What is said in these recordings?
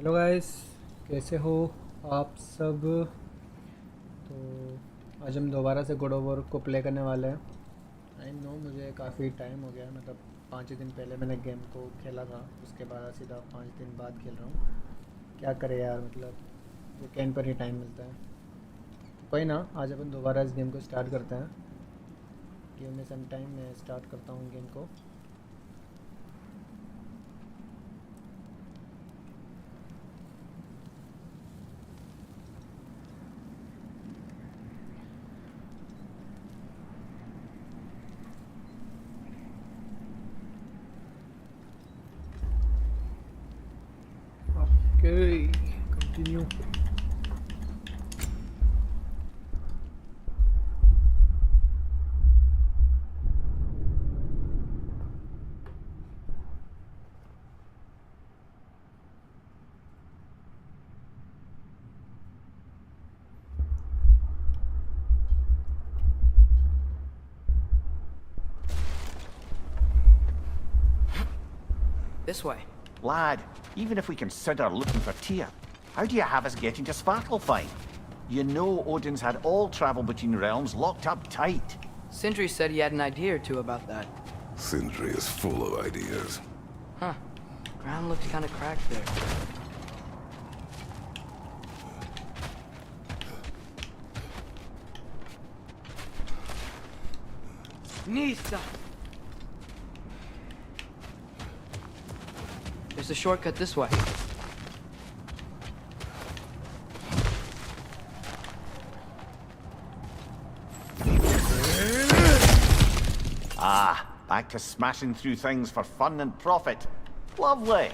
Hello guys, कैसे हो आप सब। तो आज हम दोबारा से गॉड ऑफ वॉर को प्ले करने वाले हैं। आई नो मुझे काफ़ी टाइम हो गया है, मतलब 5 दिन पहले मैंने गेम को खेला था, उसके बाद सीधा 5 दिन बाद खेल रहा हूँ। क्या करें यार, मतलब वीकेंड पर ही टाइम मिलता है। तो कोई ना, आज अपन दोबारा इस गेम को स्टार्ट करते हैं। गिव मी सम टाइम, मैं स्टार्ट करता हूँ गेम को। Okay, continue. This way. Lad, even if we consider looking for Tyr, how do you have us getting to Svartalfheim? You know Odin's had all travel between realms locked up tight. Sindri said he had an idea or two about that. Sindri is full of ideas. Huh. Ground looked kind of cracked there. Nista! There's a shortcut this way. Ah, back to smashing through things for fun and profit. Lovely.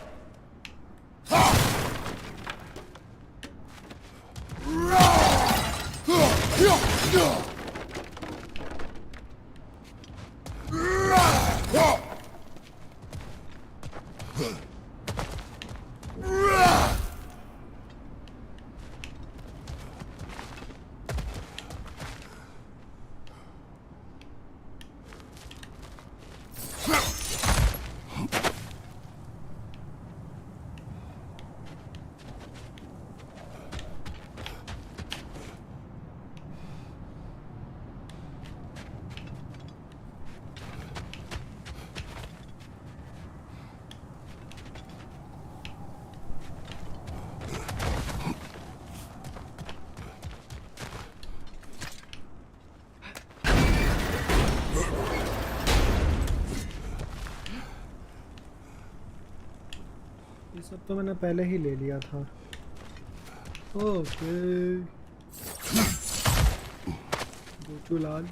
ये सब तो मैंने पहले ही ले लिया था। Okay, Gochu लाल।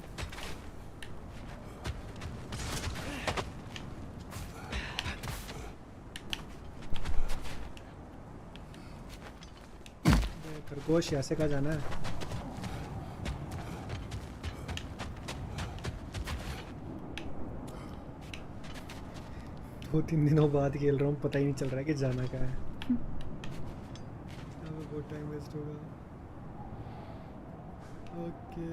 खरगोश ऐसे का जाना है। 2-3 दिनों बाद खेल रहा हूँ, पता ही नहीं चल रहा है कि जाना क्या है। बहुत टाइम वेस्ट होगा। ओके,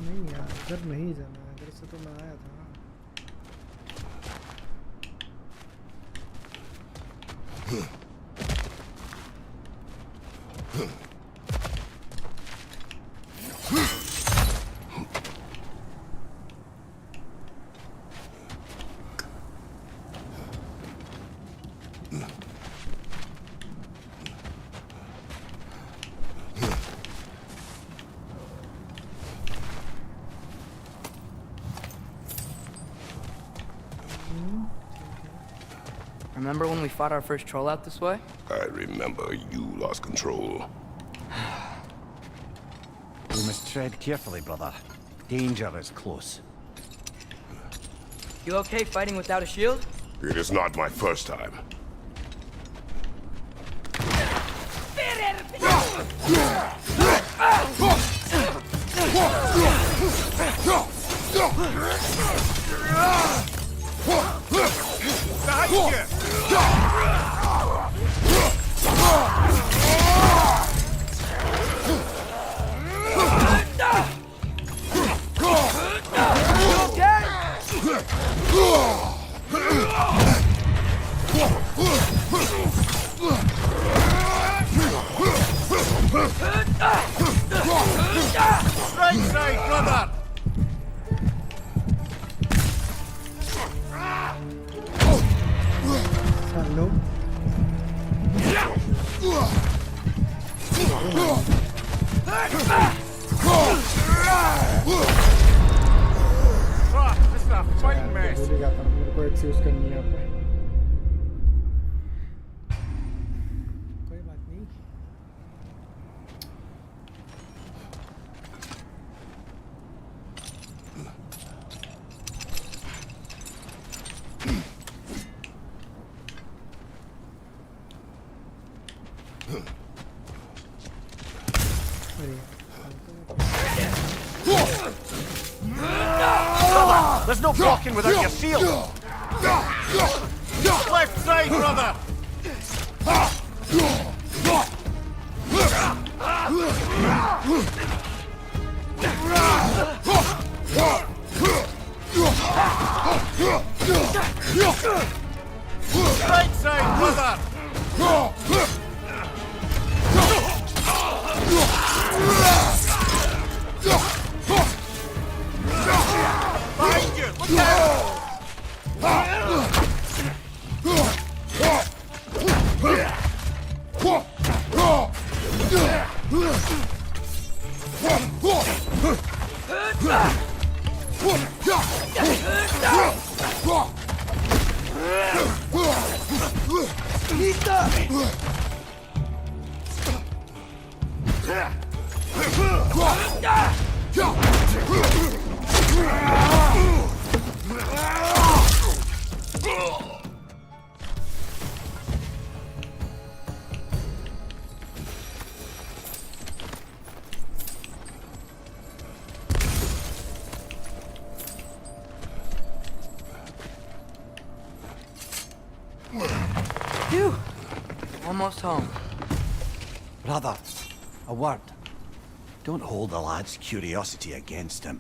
नहीं यार, इधर नहीं जाना है, इधर से तो मैं आया था। Remember when we fought our first troll out this way? I remember you lost control. We must tread carefully, brother. Danger is close. You okay fighting without a shield? It is not my first time. brother! सालों This is a fighting mess. भूल ही जाता हूँ मेरे को excuse करनी है आपको कोई बात नहीं There's no blocking without your shield! Left side, brother! Right side, brother! Behind you! Look out! Phew! Almost home. Brother, a word. Don't hold the lad's curiosity against him.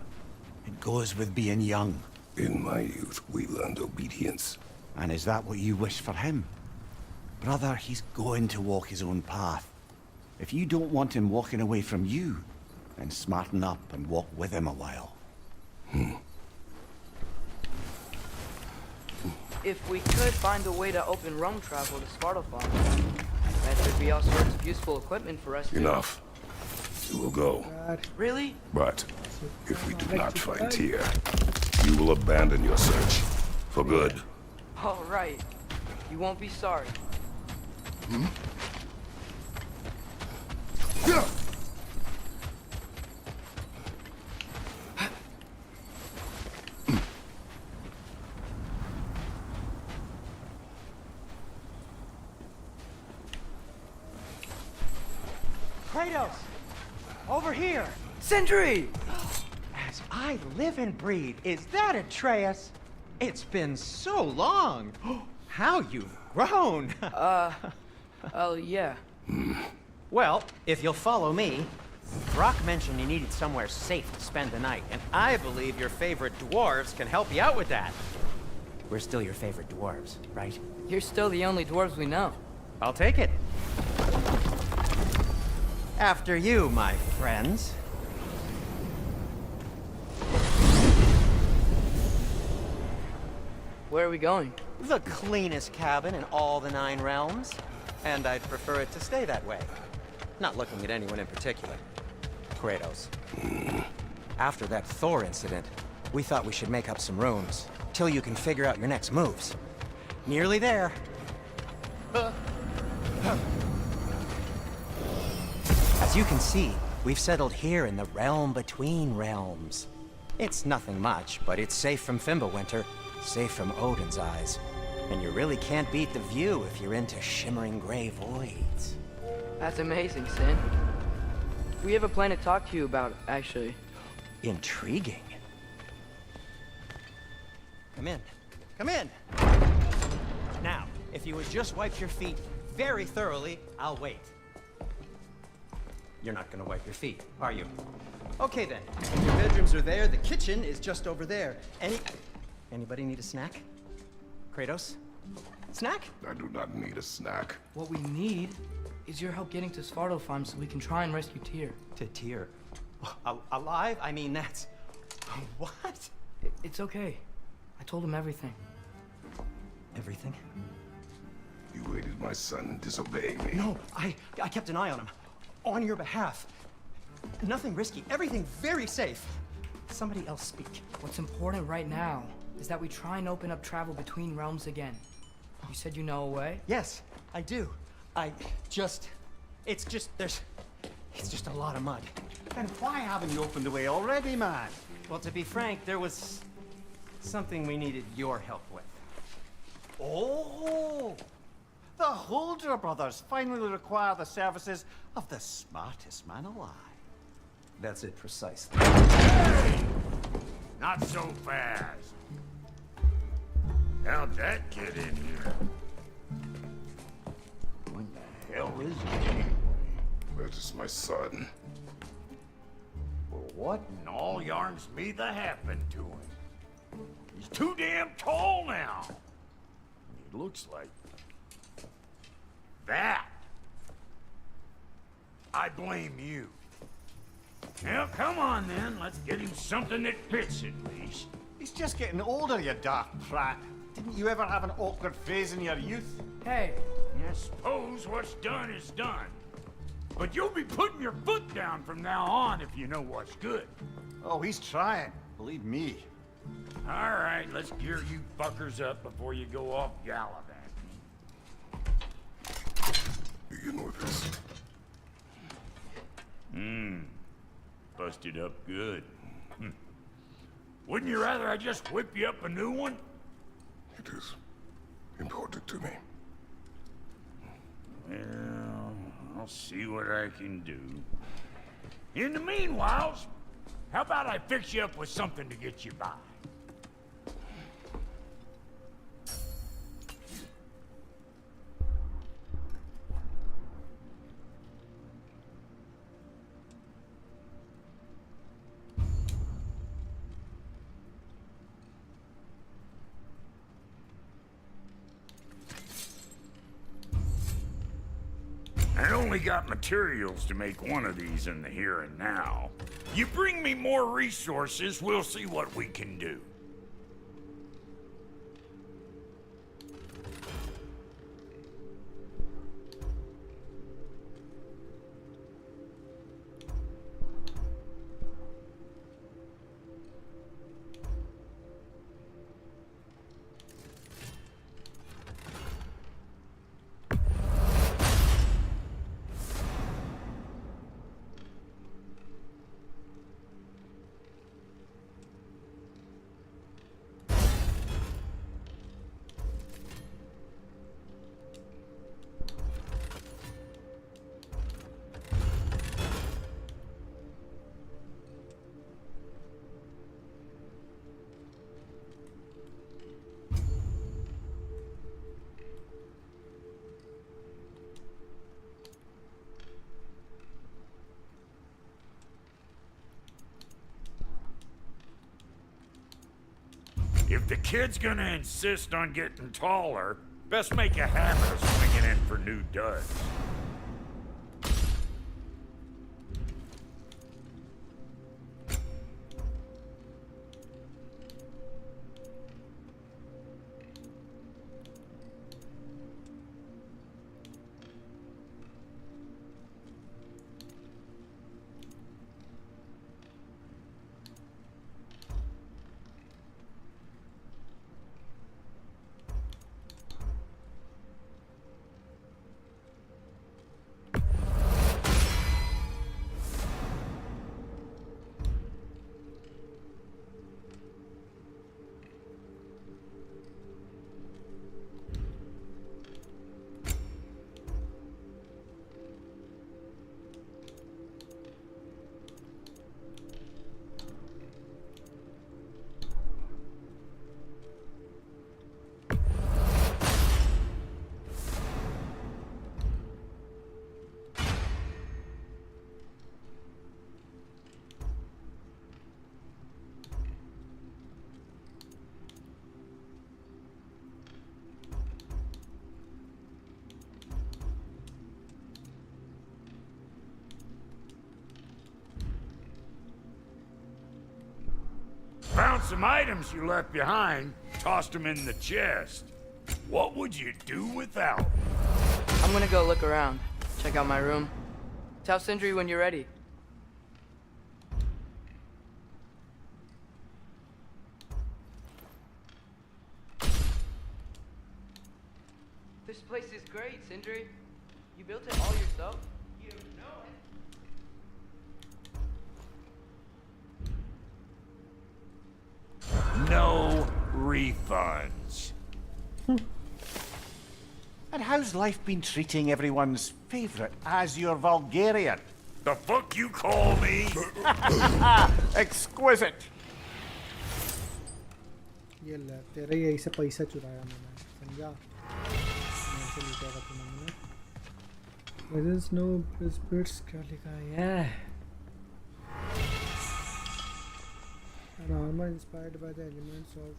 It goes with being young. In my youth, we learned obedience. And is that what you wish for him? Brother, he's going to walk his own path. If you don't want him walking away from you, then smarten up and walk with him a while. If we could find a way to open roam travel to Svartalfheim, I bet there'd be all sorts of useful equipment for us. Enough. You will go. यार Really? But if we do not find Tyr, you will abandon your search. For good. All right. You won't be sorry. Kratos! Over here! Sentry! As I live and breathe, is that Atreus? It's been so long! How you've grown! Oh, yeah. Well, if you'll follow me, Brock mentioned you needed somewhere safe to spend the night, and I believe your favorite dwarves can help you out with that. We're still your favorite dwarves, right? You're still the only dwarves we know. I'll take it. After you, my friends. Where are we going? The cleanest cabin in all the 9 realms. And I'd prefer it to stay that way. Not looking at anyone in particular. Kratos. After that Thor incident, we thought we should make up some rooms, till you can figure out your next moves. Nearly there. As you can see, we've settled here in the realm between realms. It's nothing much, but it's safe from Fimbulwinter, safe from Odin's eyes. And you really can't beat the view if you're into shimmering gray voids. That's amazing, Sin. We have a plan to talk to you about, actually. Intriguing. Come in. Come in! Now, if you would just wipe your feet very thoroughly, I'll wait. You're not gonna wipe your feet, are you? Okay then. Your bedrooms are there, the kitchen is just over there. Anybody need a snack? Kratos? Snack? I do not need a snack. What we need is your help getting to Svartalfheim so we can try and rescue Tyr. To Tyr. Alive? I mean, that's What? It's okay. I told him everything. Everything? You aided my son in disobeying me. No, I kept an eye on him. On your behalf. Nothing risky. Everything very safe. Somebody else speak. What's important right now is that we try and open up travel between realms again. You said you know a way? Yes, I do. It's just a lot of mud. Then why haven't you opened the way already, man? Well, to be frank, there was something we needed your help with. Oh! The Holder brothers finally require the services of the smartest man alive. That's it precisely. Not so fast. How'd that get in here? What the hell is it? That is my son. Well, what in all yarns me that happened to him? He's too damn tall now. It looks like that. I blame you. Now, come on then. Let's get him something that fits at least. He's just getting older, you dark prat. Didn't you ever have an awkward phase in your youth? Hey, I suppose what's done is done. But you'll be putting your foot down from now on if you know what's good. Oh, he's trying. Believe me. All right, let's gear you fuckers up before you go off gallivanting. Begin with this. Busted up good. Wouldn't you rather I just whip you up a new one? It is important to me. Well, I'll see what I can do. In the meanwhile, how about I fix you up with something to get you by? I only got materials to make one of these in the here and now. You bring me more resources, we'll see what we can do. If the kid's gonna insist on getting taller, best make a habit of swinging in for new duds. found some items you left behind, tossed them in the chest. What would you do without? I'm gonna go look around. Check out my room. Tell Sindri when you're ready. This place is great, Sindri. You built it all yourself? You know it. No refunds. And how's life been treating everyone's favourite Azure Vulgarian? The fuck you call me? Exquisite! ये ले तेरे यही से पैसा चुराया मैंने समझा मेरे से लूटेगा तूने There is no biscuits क्या लिखा है An armor inspired by the elements of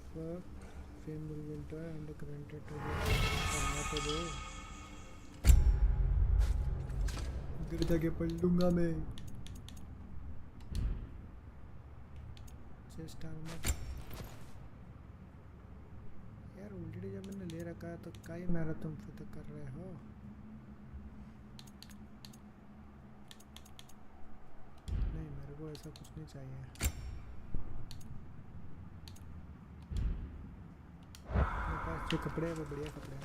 Famed Winter and granted to the गिर जाके पढ़ लूँगा मैं Chest armor यार ऑलरेडी जब मैंने ले रखा है तो काहे मेरा तुम फिर कर रहे हो नहीं मेरे को ऐसा कुछ नहीं चाहिए मेरे पास जो कपड़े हैं वो बढ़िया कपड़े हैं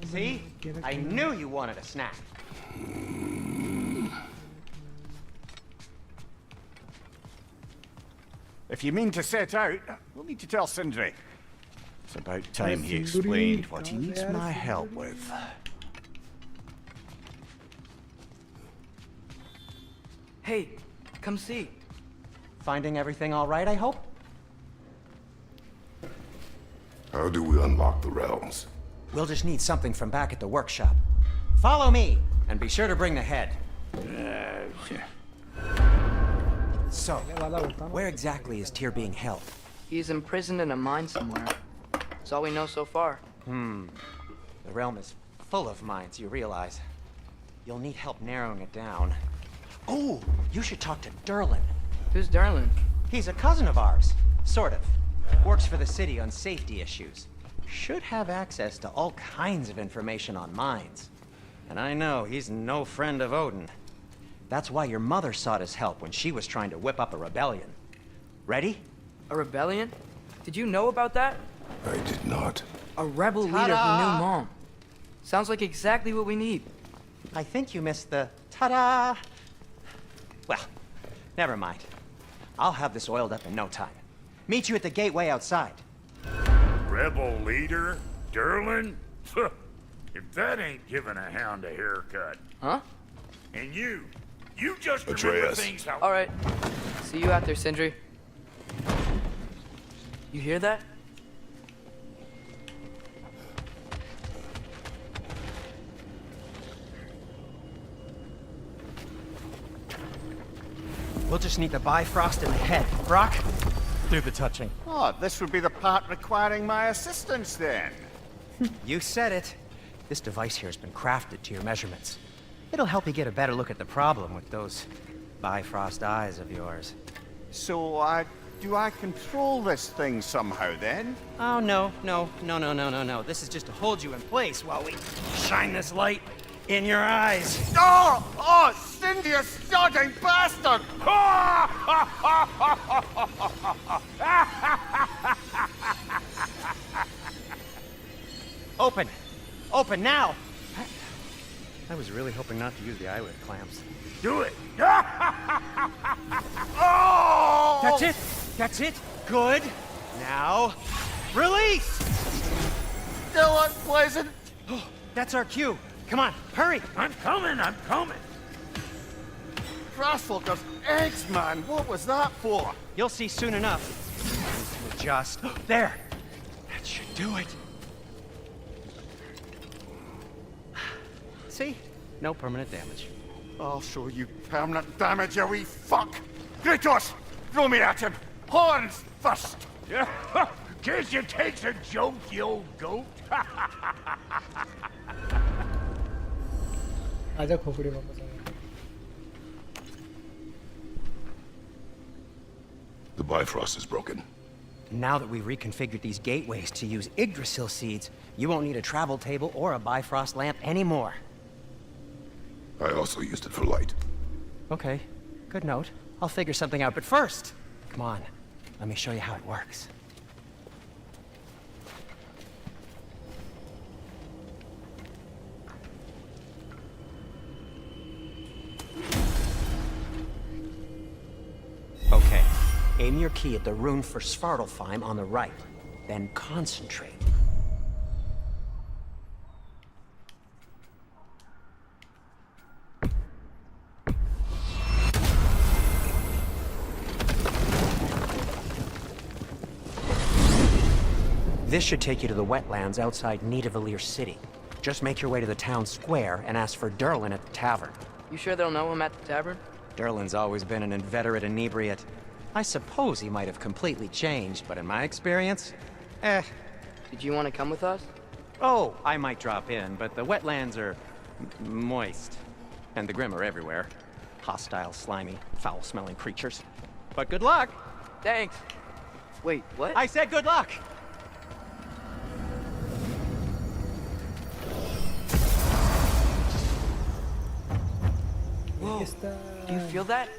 See? I knew you wanted a snack. If you mean to set out, we'll need to tell Sindri. It's about time he explained what he needs my help with. Hey, come see. Finding everything all right, I hope? How do we unlock the realms? We'll just need something from back at the workshop. Follow me, and be sure to bring the head. So, where exactly is Tyr being held? He's imprisoned in a mine somewhere. That's all we know so far. The realm is full of mines, you realize. You'll need help narrowing it down. Oh, you should talk to Derlin. Who's Darlin? He's a cousin of ours, sort of. Works for the city on safety issues. Should have access to all kinds of information on mines. And I know he's no friend of Odin. That's why your mother sought his help when she was trying to whip up a rebellion. Ready? A rebellion? Did you know about that? I did not. A rebel leader who knew Mom. Sounds like exactly what we need. I think you missed the ta-da. Well, never mind. I'll have this oiled up in no time. Meet you at the gateway outside. Rebel leader? Derlin? If that ain't giving a hound a haircut. Huh? And you just remember Atreus. things how... All right. See you out there, Sindri. You hear that? We'll just need the Bifrost in the head. Brock, do the touching. Oh, this would be the part requiring my assistance then. You said it. This device here has been crafted to your measurements. It'll help you get a better look at the problem with those Bifrost eyes of yours. So, do I control this thing somehow then? Oh, no. This is just to hold you in place while we shine this light in your eyes. Oh, Cindy, you sodding bastard! Open! Open now! I was really hoping not to use the eyelid clamps. Do it! Oh! That's it! That's it! Good! Now, release! Still unpleasant. That's our cue. Come on, hurry! I'm coming! Grassfuckers, eggs, man. What was that for? You'll see soon enough. Just there. That should do it. See? No permanent damage. I'll show you permanent damage, you wee fuck. Kratos, throw me at him. Horns first. Guess you takes a joke, you old goat. आजा खोपड़ी वापस आ जा। The Bifrost is broken. Now that we've reconfigured these gateways to use Yggdrasil seeds, you won't need a travel table or a Bifrost lamp anymore. I also used it for light. Okay, good note. I'll figure something out, but first, come on, let me show you how it works. Okay, aim your key at the rune for Svartalfheim on the right, then concentrate. This should take you to the wetlands outside Nidavellir City. Just make your way to the town square and ask for Derlin at the tavern. You sure they'll know him at the tavern? Derlin's always been an inveterate inebriate. I suppose he might have completely changed, but in my experience, Did you want to come with us? Oh, I might drop in, but the wetlands are moist. And the Grim are everywhere. Hostile, slimy, foul-smelling creatures. But good luck! Thanks. Wait, what? I said good luck! Whoa. Do you feel that?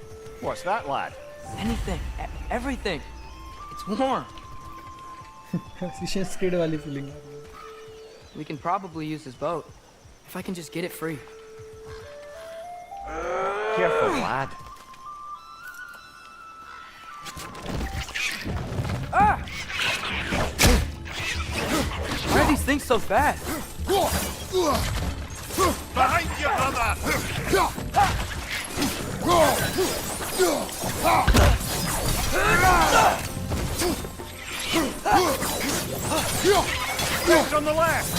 What's that, lad? Anything. Everything. It's warm. Assassin's Creed वाली feeling. We can probably use this boat. If I can just get it free. Careful, lad. Ah! Why are these things so fast? Behind you, brother! It's on the left!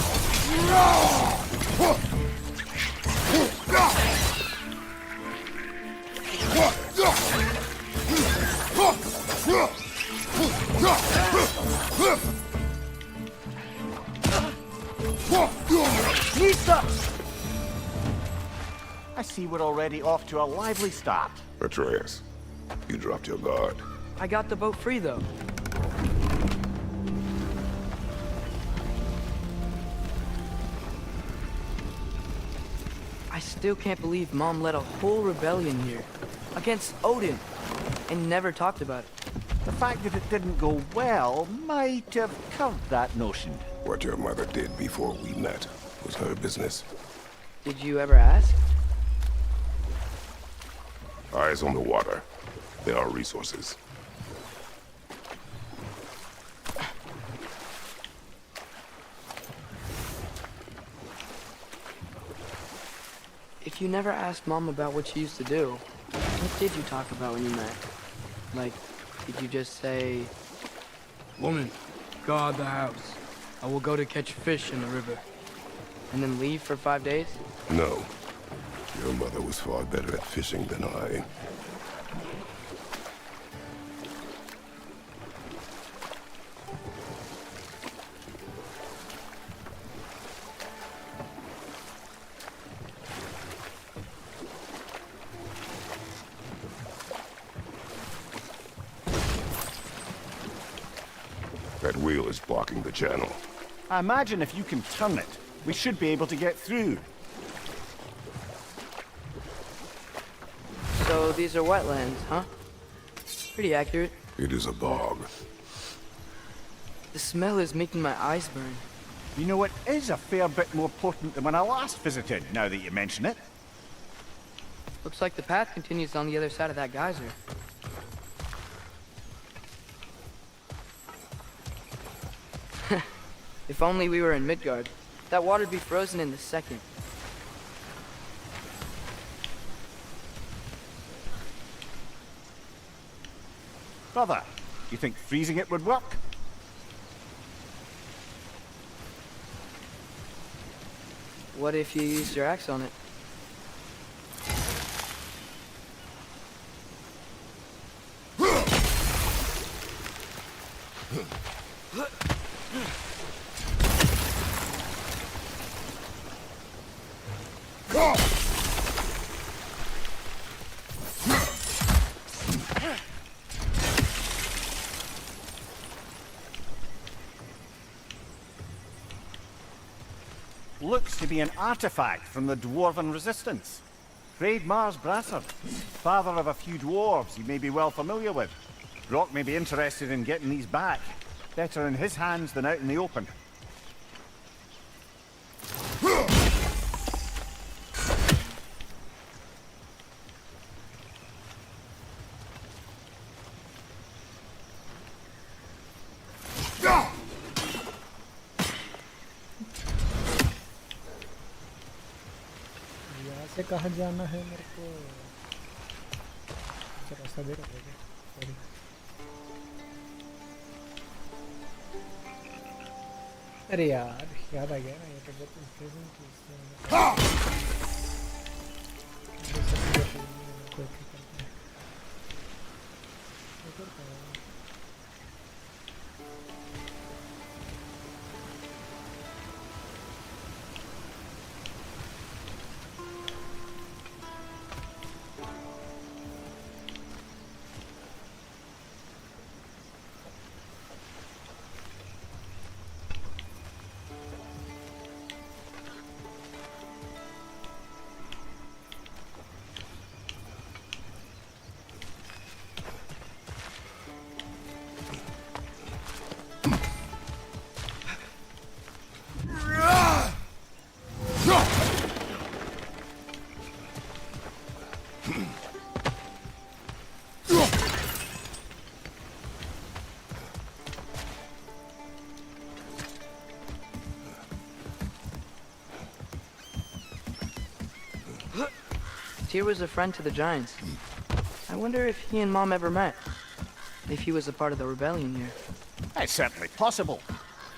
I see we're already off to a lively start. Atreus, you dropped your guard. I got the boat free, though. I still can't believe Mom led a whole rebellion here. Against Odin. And never talked about it. The fact that it didn't go well might have curved that notion. What your mother did before we met was her business. Did you ever ask? Eyes on the water. There are resources. If you never asked Mom about what she used to do, what did you talk about when you met? Like, did you just say, "Woman, guard the house. I will go to catch fish in the river," and then leave for 5 days? No. Your mother was far better at fishing than I. That wheel is blocking the channel. I imagine if you can turn it, we should be able to get through. So these are wetlands, huh? Pretty accurate. It is a bog. The smell is making my eyes burn. You know, it is a fair bit more potent than when I last visited, now that you mention it. Looks like the path continues on the other side of that geyser. If only we were in Midgard. That water'd be frozen in a second. Brother, you think freezing it would work? What if you used your axe on it? looks to be an artifact from the Dwarven Resistance. Craig Mars Brassard, father of a few dwarves you may be well familiar with. Brock may be interested in getting these back. Better in his hands than out in the open. यहाँ से कहाँ जाना है मेरे को? अच्छा रास्ता दे रहा था क्या? सॉरी। अरे यार याद आ गया ना, ये तो बहुत इंटरेस्टिंग चीज़ है। Tyr was a friend to the Giants. I wonder if he and Mom ever met. If he was a part of the rebellion here. It's certainly possible.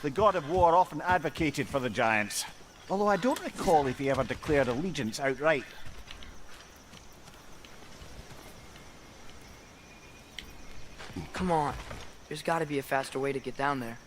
The god of war often advocated for the Giants. Although I don't recall if he ever declared allegiance outright. Come on. There's gotta be a faster way to get down there.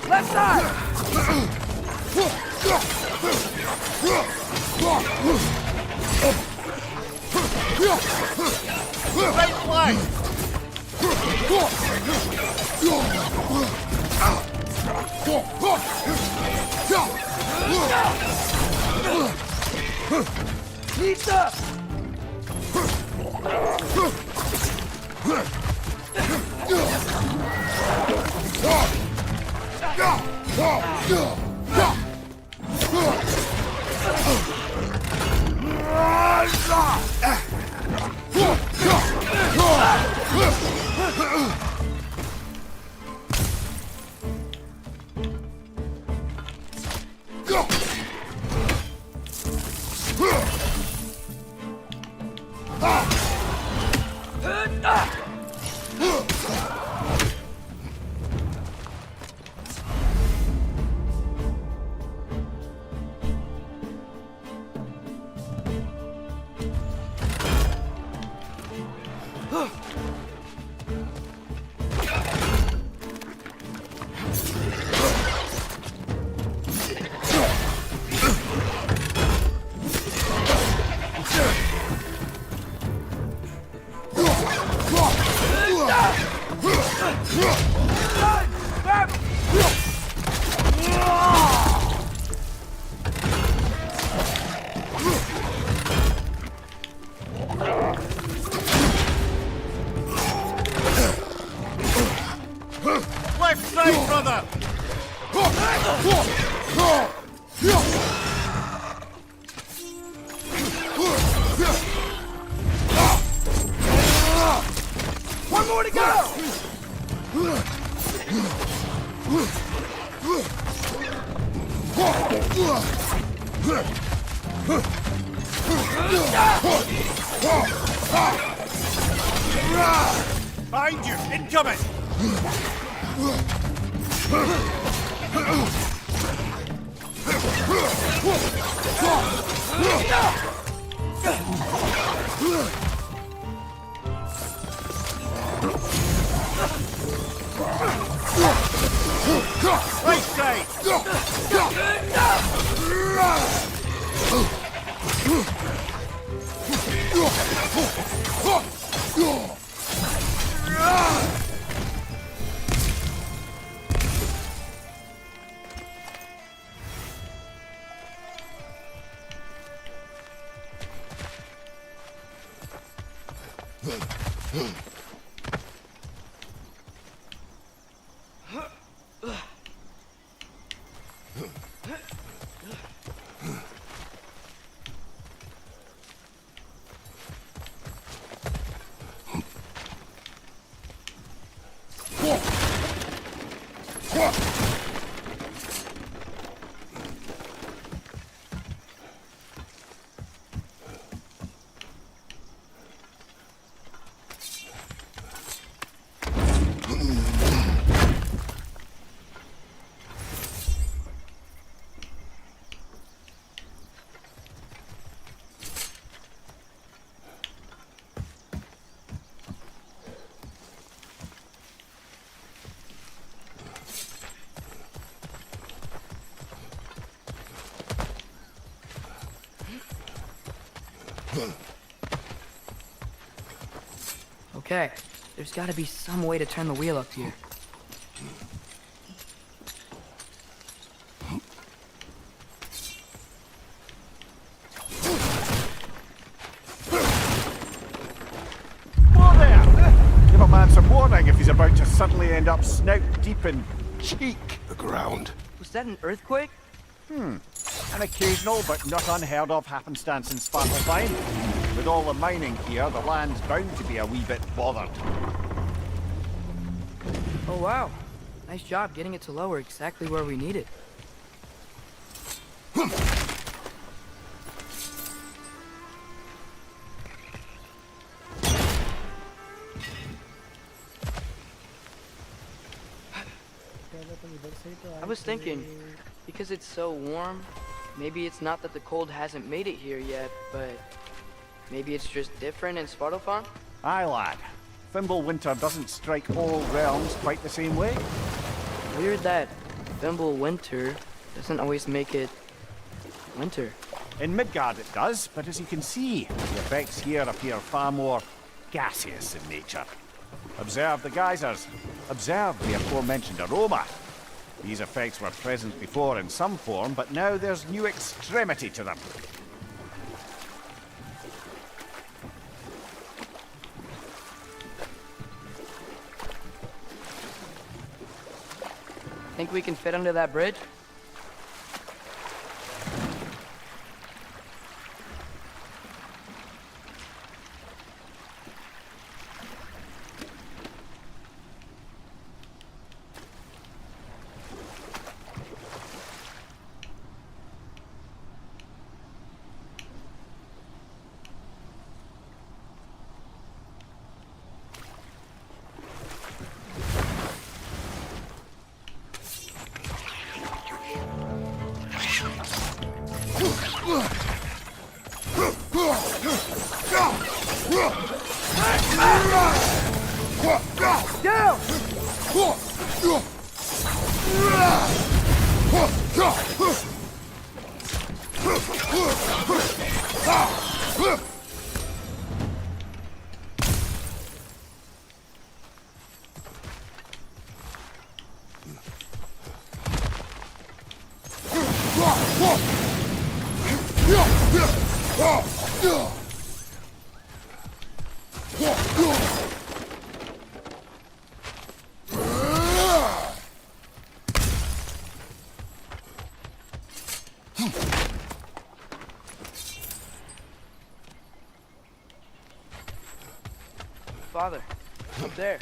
Left side! Right flank! Needs up! Behind you! Incoming! Right side! Okay, there's gotta be some way to turn the wheel up here. Whoa there! Give a man some warning if he's about to suddenly end up snout deep in cheek. The ground. Was that an earthquake? An occasional but not unheard of happenstance in Svartalfheim. With all the mining here, the land's bound to be a wee bit bothered. Oh wow, nice job getting it to lower exactly where we need it. I was thinking, because it's so warm, maybe it's not that the cold hasn't made it here yet, but maybe it's just different in Svartalfheim? Aye, lad. Thimble winter doesn't strike all realms quite the same way. Weird that Thimble winter doesn't always make it winter. In Midgard it does, but as you can see, the effects here appear far more gaseous in nature. Observe the geysers. Observe the aforementioned aroma. These effects were present before in some form, but now there's new extremity to them. Think we can fit under that bridge? Down! Father, up there.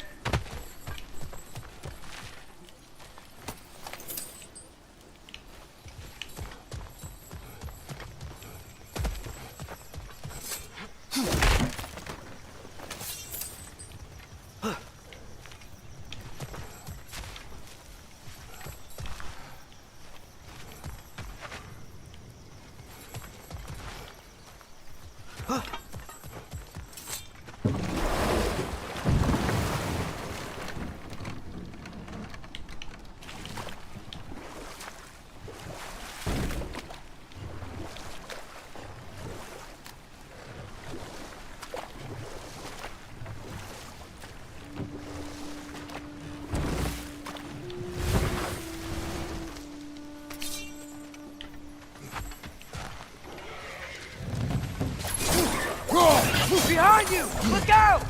Behind you! Look out!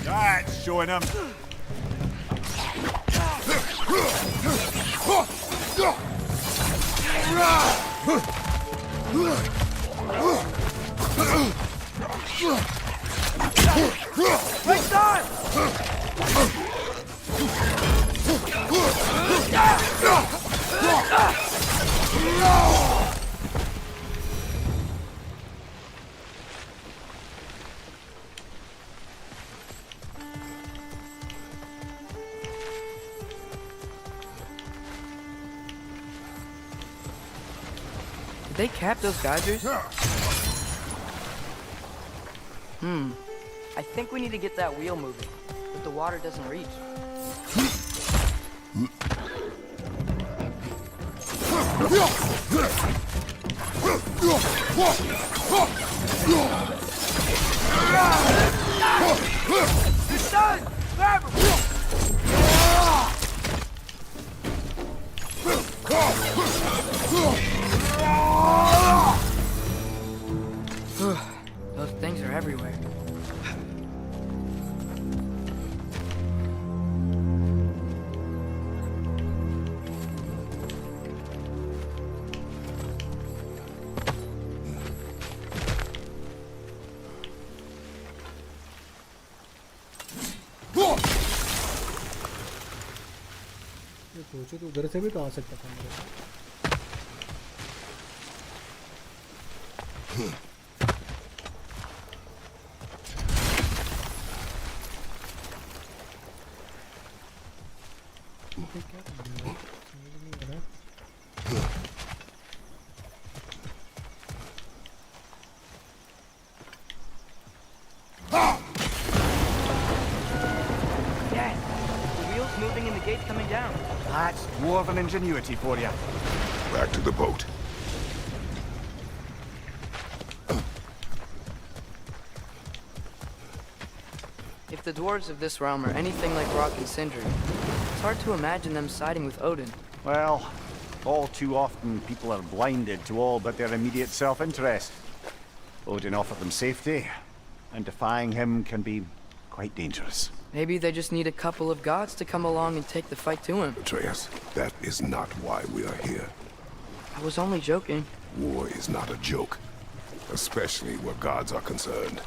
That's showing him. Right side! Did they cap those geysers? I think we need to get that wheel moving, but the water doesn't reach. It's done! Grab him! Those things are everywhere. ये सोचो तो उधर से भी तो आ सकता था मेरे को। ये क्या करना है? समझ नहीं आ रहा। Dad, the wheel's moving and the gate's coming down. That's dwarven ingenuity for you. Back to the boat. If the dwarves of this realm are anything like Rock and Sindri, it's hard to imagine them siding with Odin. Well, all too often people are blinded to all but their immediate self-interest. Odin offered them safety, and defying him can be quite dangerous. Maybe they just need a couple of gods to come along and take the fight to him. Atreus, that is not why we are here. I was only joking. War is not a joke, especially where gods are concerned.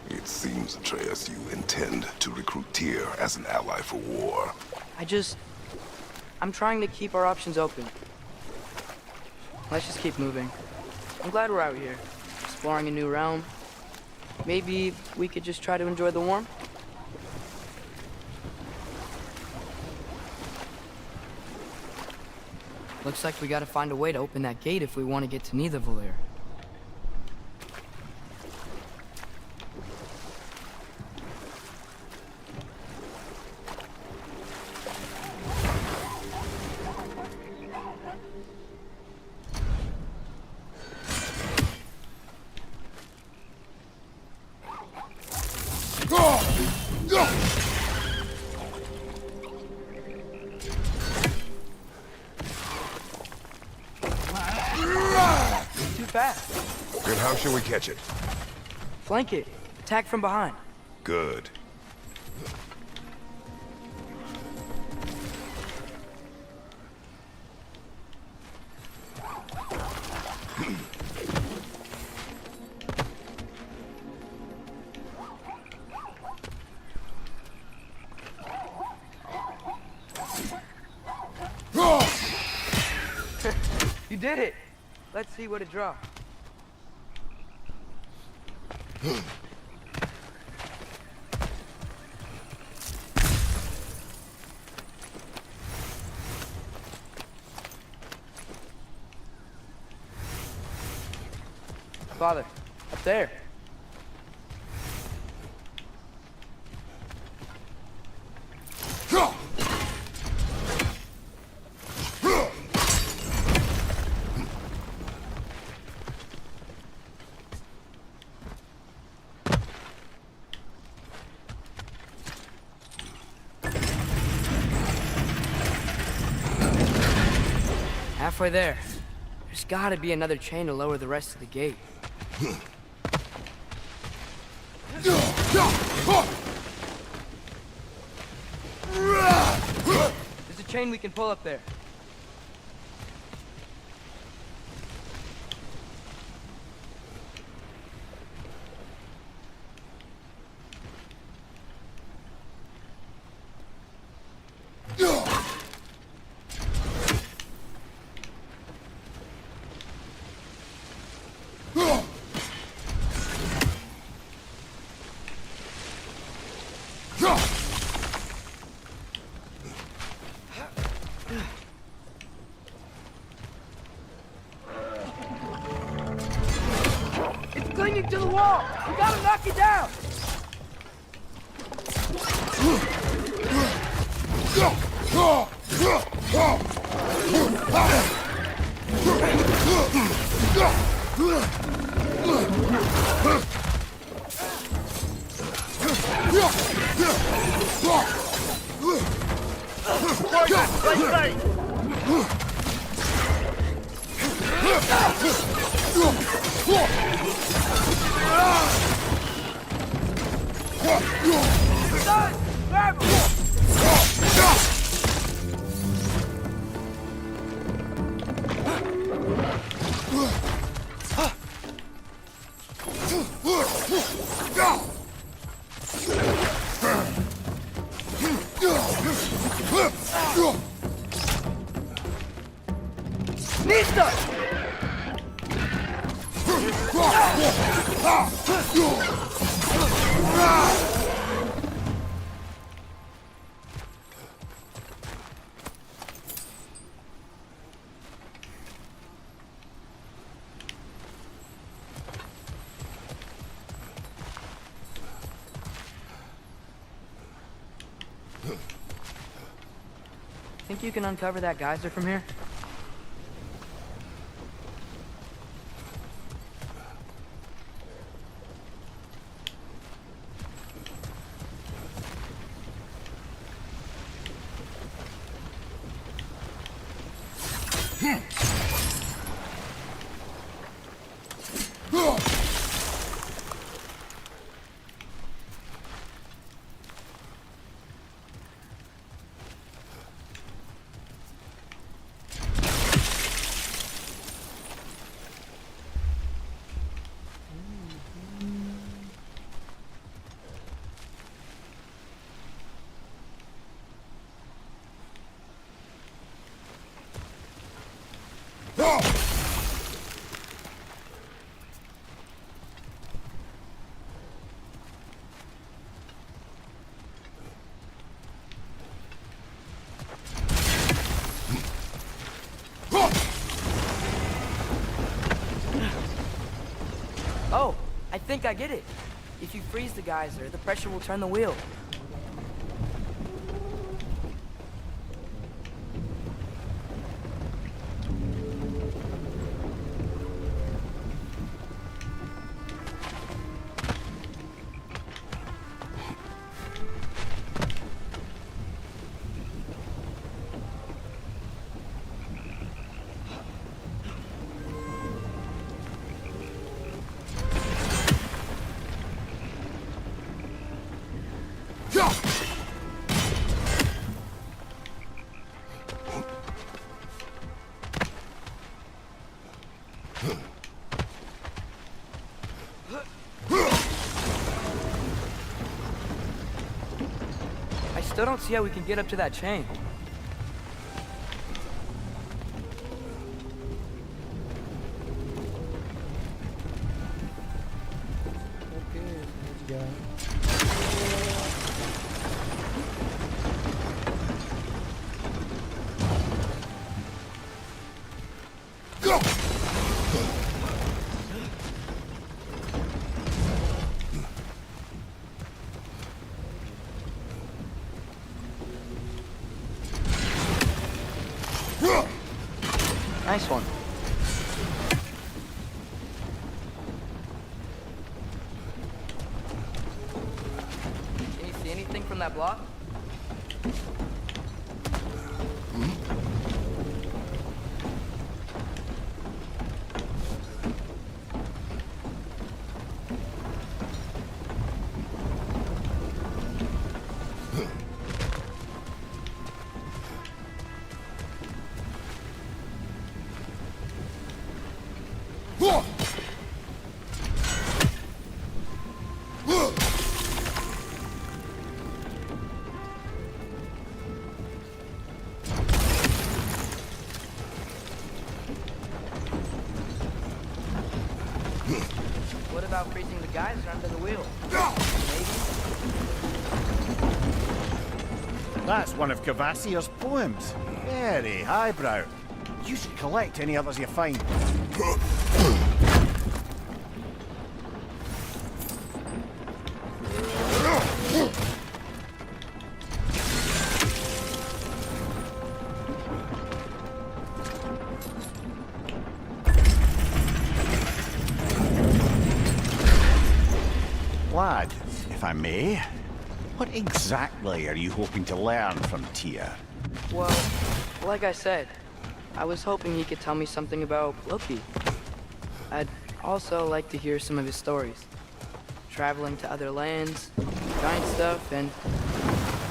It seems, Atreus, you intend to recruit Tyr as an ally for war. I'm trying to keep our options open. Let's just keep moving. I'm glad we're out here, exploring a new realm. Maybe we could just try to enjoy the warmth? Looks like we gotta find a way to open that gate if we want to get to Nidavellir. Too fast. Then how shall we catch it? Flank it. Attack from behind. Good. did it! Let's see what it dropped. Father, up there. Halfway there. There's gotta be another chain to lower the rest of the gate. There's a chain we can pull up there. It's clinging to the wall! We gotta knock it down! Son! Grab him! Nista! Think you can uncover that geyser from here? Oh, I think I get it. If you freeze the geyser, the pressure will turn the wheel. I still don't see how we can get up to that chain. गया। Nice one. Can you see anything from that block? What about freezing the geyser under the wheel? That's one of Cavassier's poems. Very highbrow. You should collect any others you find. Lad, if I may, what exactly are you hoping to learn from Tyr? Well, like I said, I was hoping he could tell me something about Loki. I'd also like to hear some of his stories. Traveling to other lands, giant stuff, and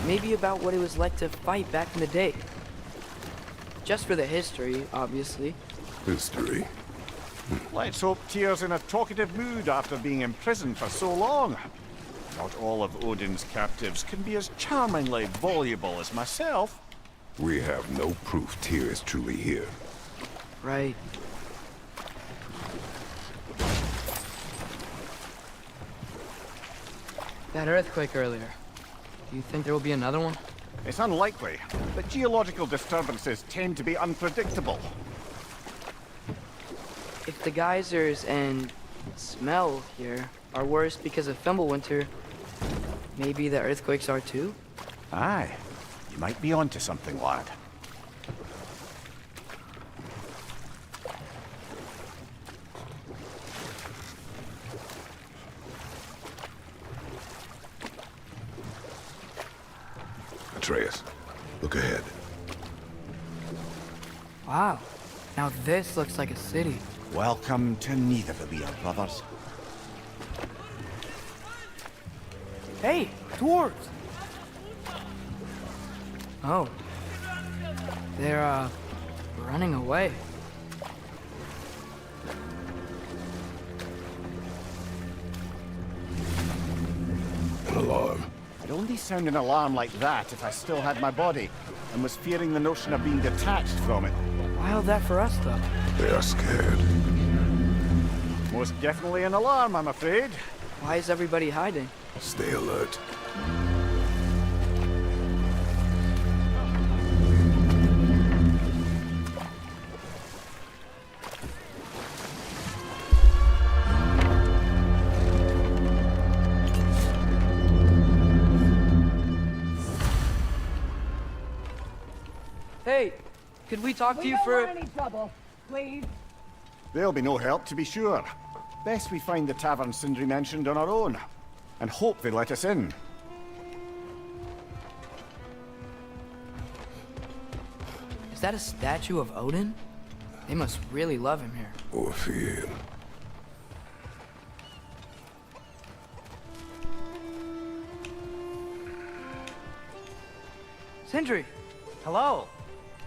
maybe about what it was like to fight back in the day. Just for the history, obviously. History. Let's hope Tyr's in a talkative mood after being imprisoned for so long. Not all of Odin's captives can be as charmingly voluble as myself. We have no proof Tyr is truly here. Right. That earthquake earlier. Do you think there will be another one? It's unlikely, but geological disturbances tend to be unpredictable. If the geysers and smell here are worse because of Fimbulwinter, maybe the earthquakes are too? Aye, you might be onto something, lad. Atreus, look ahead. Wow. Now this looks like a city. Welcome to Nidavellir, brothers. Hey, dwarves! Oh. They're, running away. An alarm. I'd only sound an alarm like that if I still had my body, and was fearing the notion of being detached from it. Wild that for us, though. They are scared. Most definitely an alarm, I'm afraid. Why is everybody hiding? Stay alert. Hey, could we talk to you don't for... want any trouble, please. There'll be no help, to be sure. Best we find the tavern Sindri mentioned on our own, and hope they let us in. Is that a statue of Odin? They must really love him here. Or fear him. Sindri! Hello.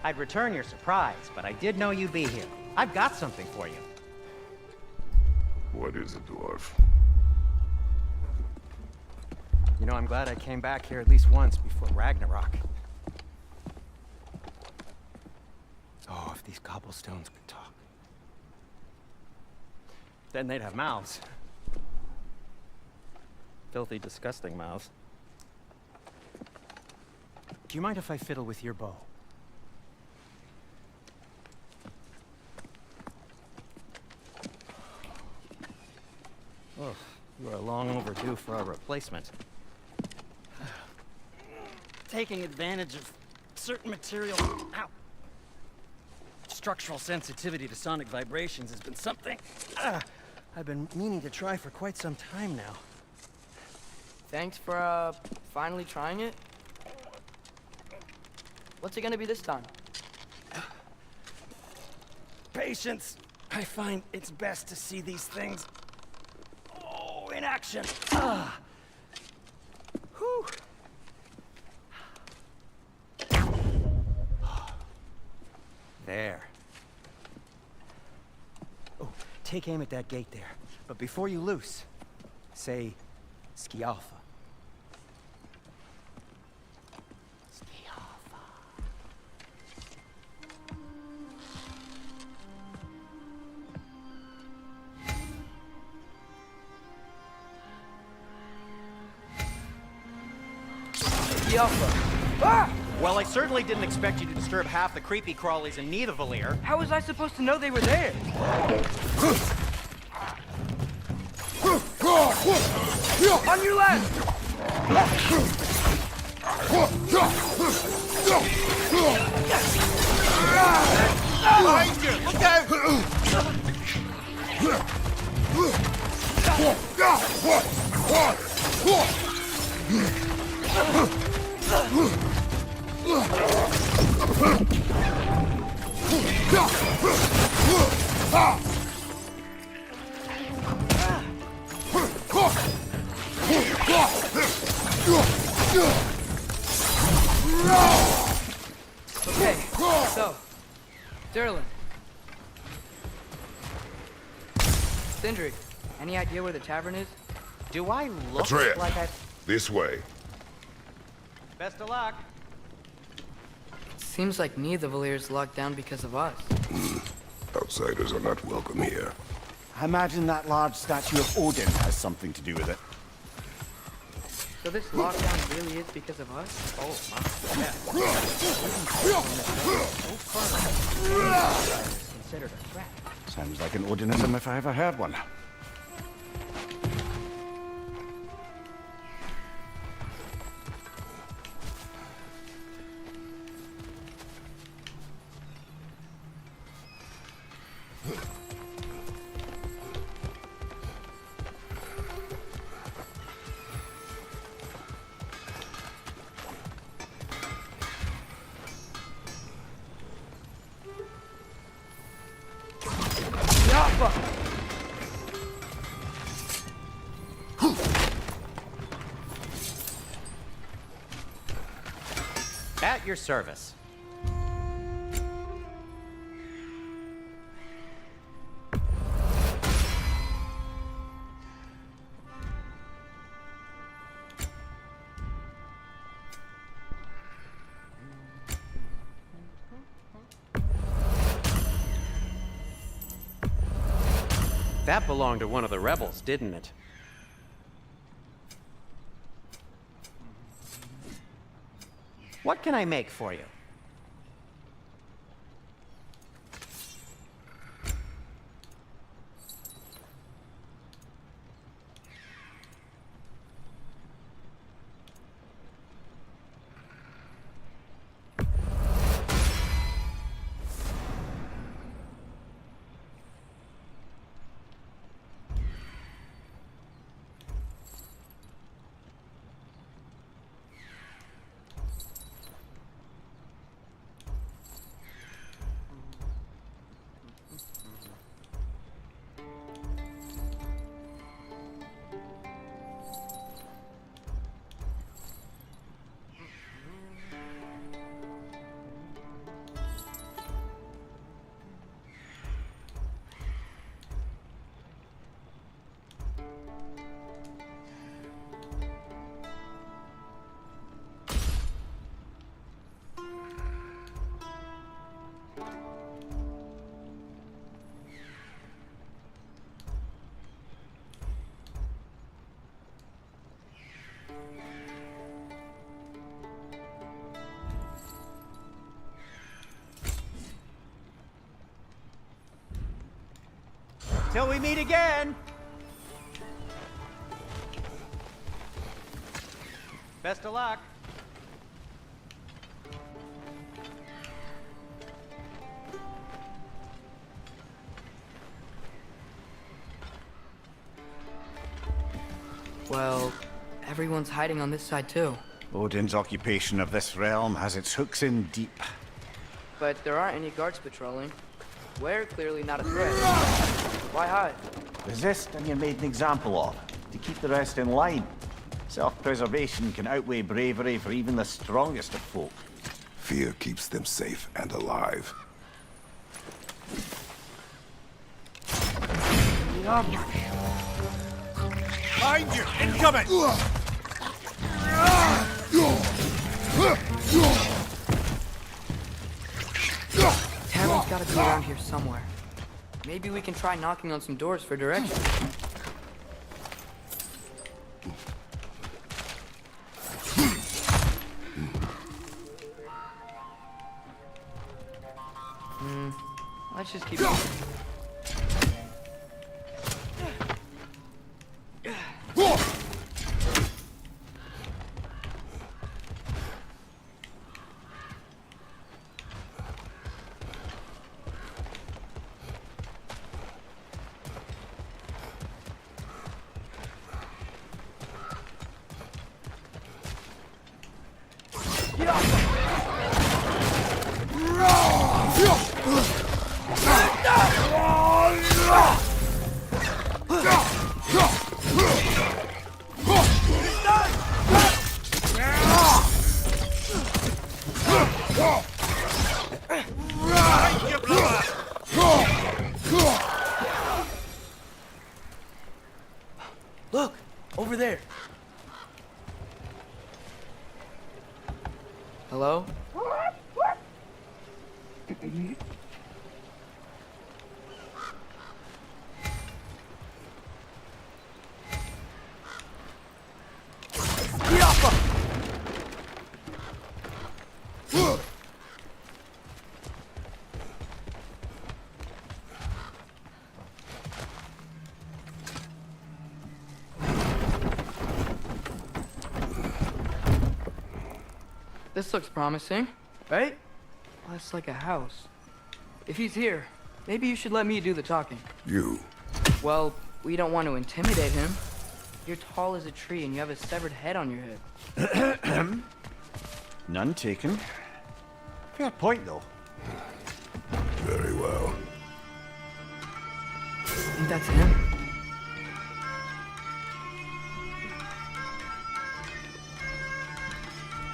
I'd return your surprise, but I did know you'd be here. I've got something for you. What is it, dwarf? You know, I'm glad I came back here at least once before Ragnarok. Oh, if these cobblestones could talk. Then they'd have mouths. Filthy, disgusting mouth. Do you mind if I fiddle with your bow? Oh, you are long overdue for a replacement. Taking advantage of certain material. Ow! Structural sensitivity to sonic vibrations has been something I've been meaning to try for quite some time now. Thanks for, finally trying it. What's it gonna be this time? Patience. I find it's best to see these things, in action. Whew. There. Oh, take aim at that gate there. But before you loose, say, Ski Alpha. Ski Alpha. The Alpha. Ah! Well, I certainly didn't expect you to disturb half the creepy crawlies in Nidavellir. How was I supposed to know they were there? On your left! Behind you! Look out! Okay, so, Derlin. Sindri, any idea where the tavern is? Do I look Atreus, like I... this way. Best of luck. Seems like Nidavellir's locked down because of us. Outsiders are not welcome here. I imagine that large statue of Odin has something to do with it. So this lockdown really is because of us? Oh, my. Considered a threat. Sounds like an Odinism if I ever heard one. At your service. That belonged to one of the rebels, didn't it? What can I make for you? Till we meet again. Best of luck. Well, everyone's hiding on this side too. Odin's occupation of this realm has its hooks in deep. But there aren't any guards patrolling. We're clearly not a threat. Why hide? Resist and you're made an example of, to keep the rest in line. Self-preservation can outweigh bravery for even the strongest of folk. Fear keeps them safe and alive. Behind you! Incoming! Tavern's gotta be around here somewhere. Maybe we can try knocking on some doors for direction. Let's just keep going. Look, over there. Hello? This looks promising, right? Well, it's like a house. If he's here, maybe you should let me do the talking. You. Well, we don't want to intimidate him. You're tall as a tree and you have a severed head on your head. None taken. Fair point, though. Very well. Think that's him?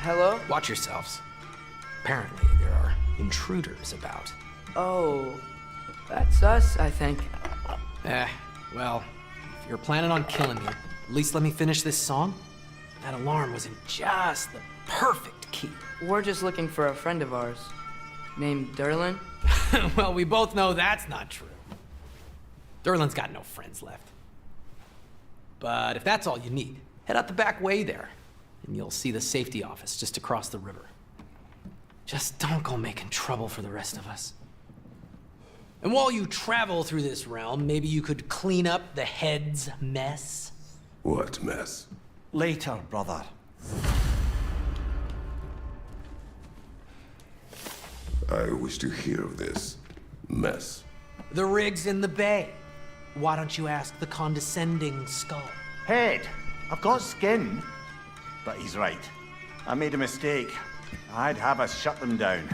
Hello? Watch yourselves. Apparently, there are intruders about. Oh, that's us, I think. Well, if you're planning on killing me, at least let me finish this song. That alarm was in just the perfect key. We're just looking for a friend of ours, named Derlin. Well, we both know that's not true. Derlin's got no friends left. But if that's all you need, head out the back way there, and you'll see the safety office just across the river. Just don't go making trouble for the rest of us. And while you travel through this realm, maybe you could clean up the head's mess? What mess? Later, brother. I wish to hear of this mess. The rig's in the bay. Why don't you ask the condescending skull? Head, I've got skin. But he's right. I made a mistake. I'd have us shut them down.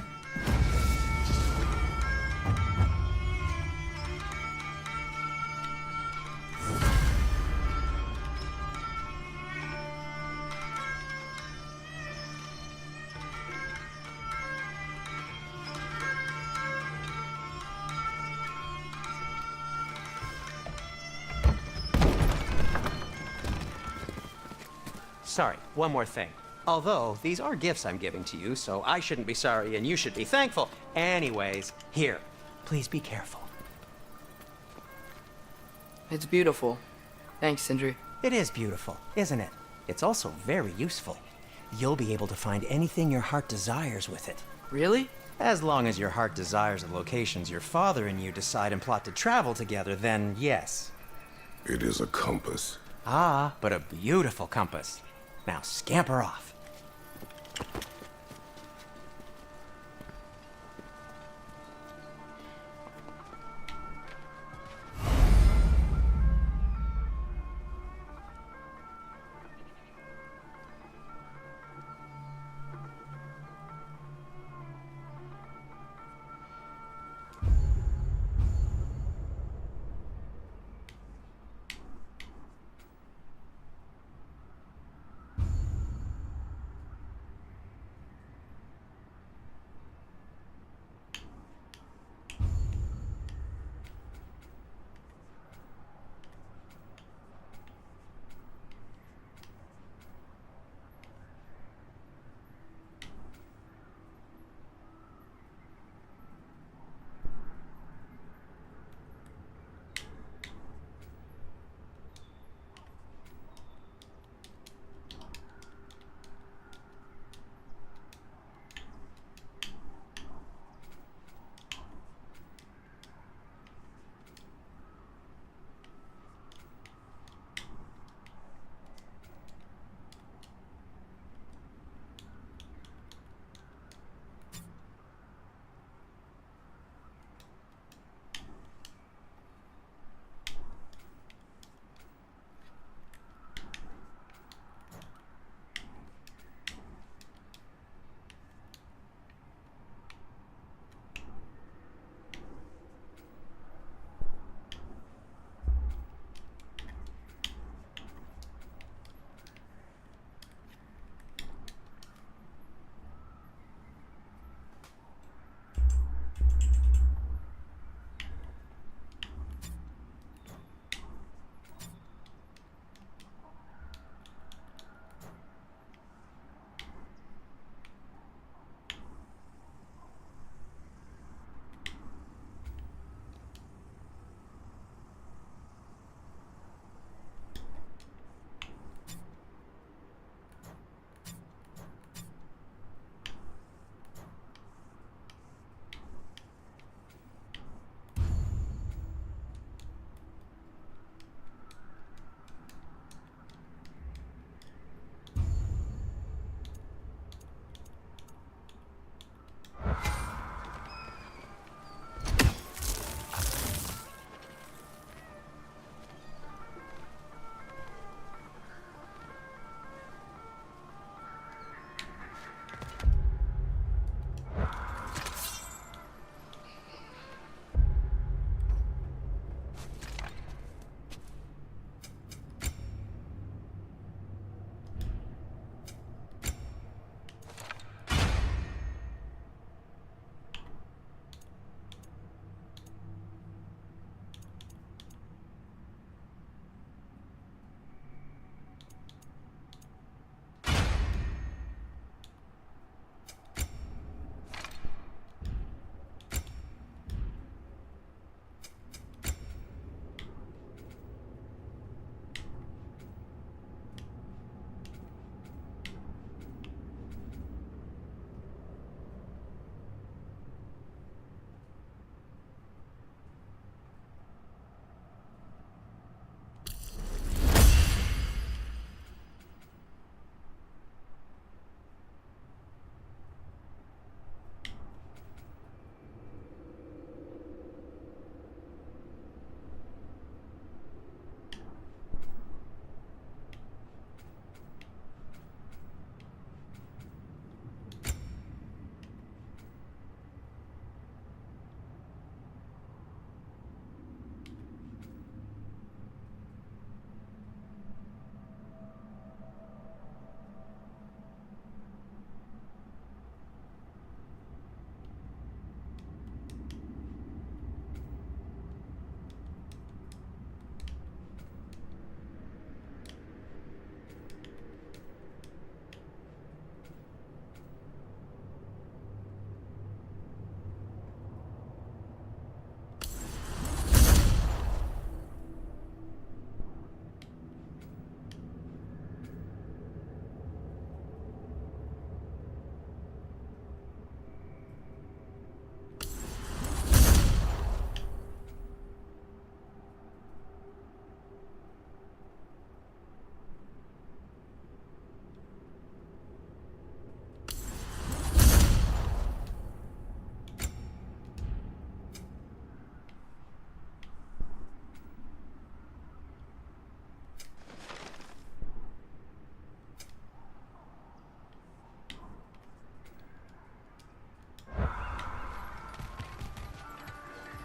Sorry, one more thing. Although, these are gifts I'm giving to you, so I shouldn't be sorry and you should be thankful. Anyways, here. Please be careful. It's beautiful. Thanks, Sindri. It is beautiful, isn't it? It's also very useful. You'll be able to find anything your heart desires with it. Really? As long as your heart desires the locations your father and you decide and plot to travel together, then yes. It is a compass. Ah, but a beautiful compass. Now scamper off.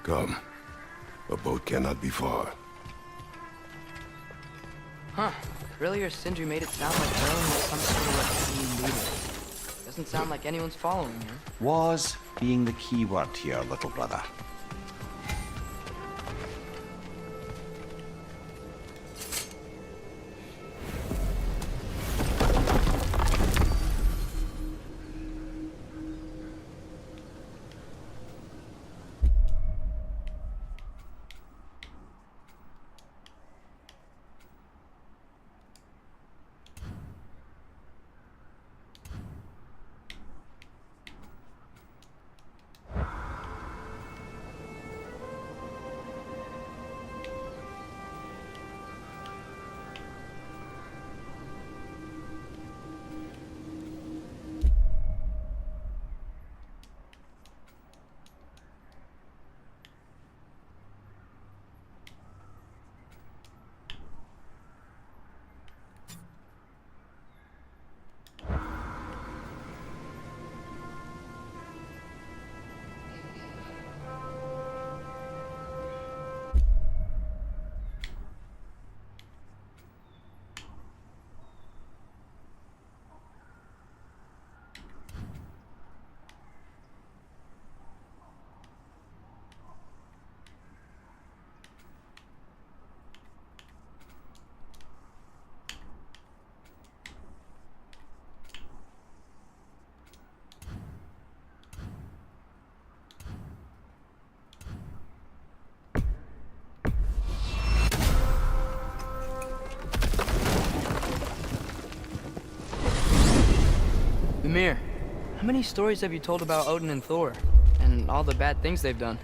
Come. A boat cannot be far. Huh. Really, or Sindri made it sound like Merlin was some sort of like team leader. Doesn't sound like anyone's following her. Was being the key word here, little brother. Mimir, how many stories have you told about Odin and Thor? And all the bad things they've done?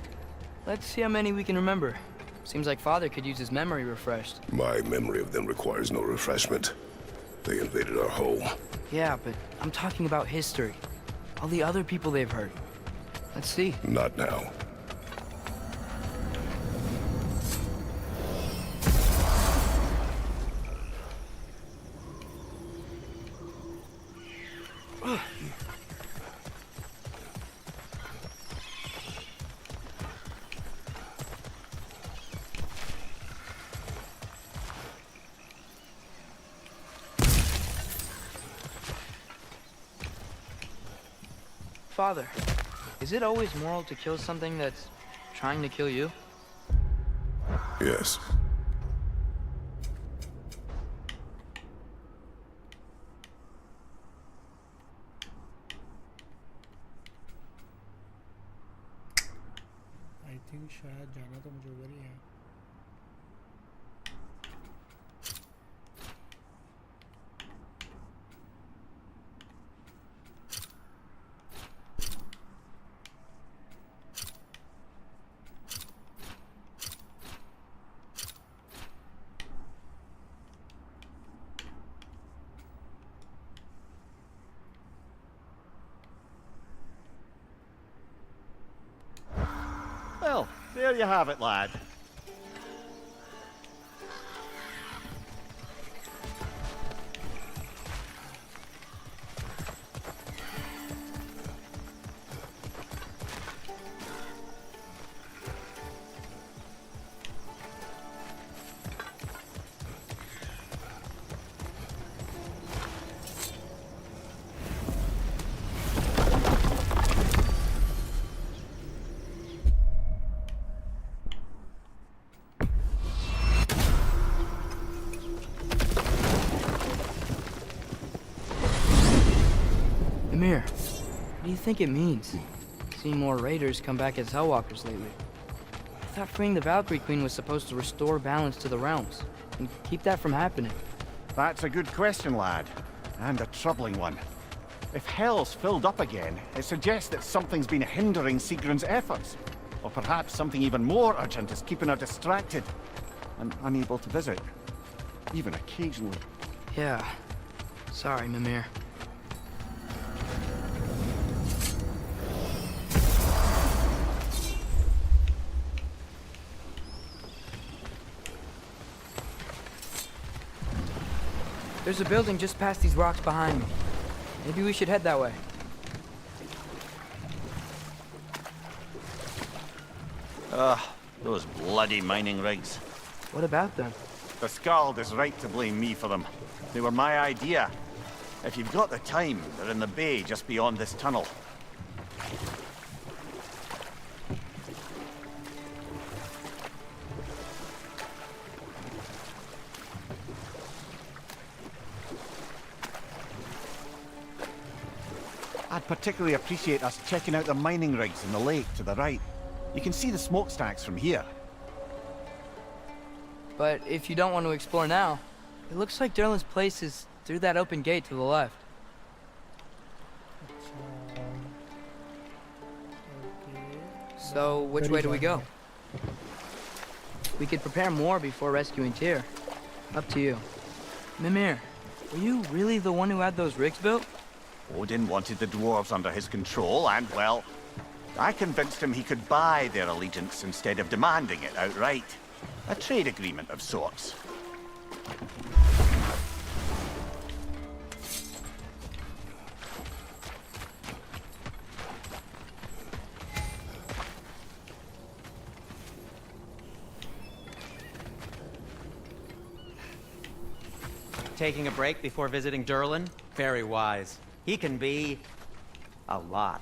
Let's see how many we can remember. Seems like Father could use his memory refreshed. My memory of them requires no refreshment. They invaded our home. Yeah, but I'm talking about history. All the other people they've hurt. Let's see. Not now. Father, is it always moral to kill something that's trying to kill you? Yes. I think शायद जाना तो मुझे उधर ही है. Well, there you have it, lad. Mimir, what do you think it means? Seeing more raiders come back as Hellwalkers lately. I thought freeing the Valkyrie Queen was supposed to restore balance to the realms, and keep that from happening. That's a good question, lad. And a troubling one. If Hell's filled up again, it suggests that something's been hindering Sigrun's efforts. Or perhaps something even more urgent is keeping her distracted and unable to visit. Even occasionally. Yeah. Sorry, Mimir. There's a building just past these rocks behind me. Maybe we should head that way. Ugh, those bloody mining rigs. What about them? The Skald is right to blame me for them. They were my idea. If you've got the time, they're in the bay just beyond this tunnel. I'd particularly appreciate us checking out the mining rigs in the lake to the right. You can see the smokestacks from here. But if you don't want to explore now, it looks like Derlin's place is through that open gate to the left. So, which way do we go? We could prepare more before rescuing Tyr. Up to you. Mimir, were you really the one who had those rigs built? Odin wanted the dwarves under his control, and, well, I convinced him he could buy their allegiance instead of demanding it outright. A trade agreement of sorts. Taking a break before visiting Derlin? Very wise. He can be a lot.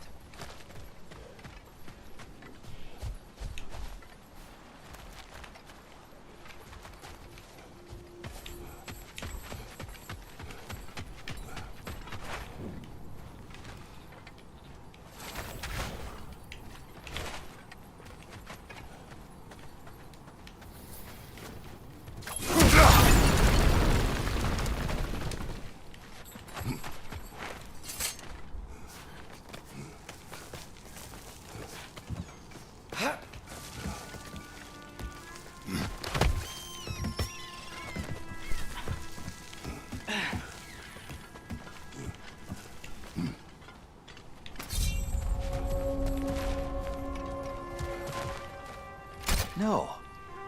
No,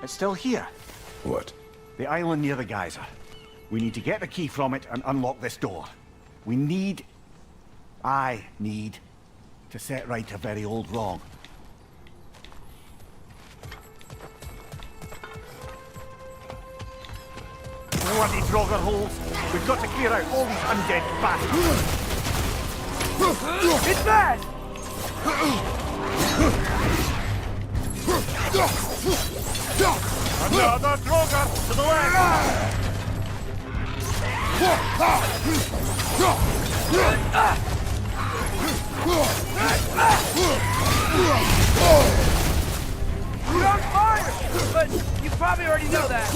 it's still here. What? The island near the geyser. We need to get the key from it and unlock this door. I need to set right a very old wrong. Bloody Draugr holes! We've got to clear out all these undead bastards! It's bad! Another Draugr to the left! You're on fire! But you probably already know that.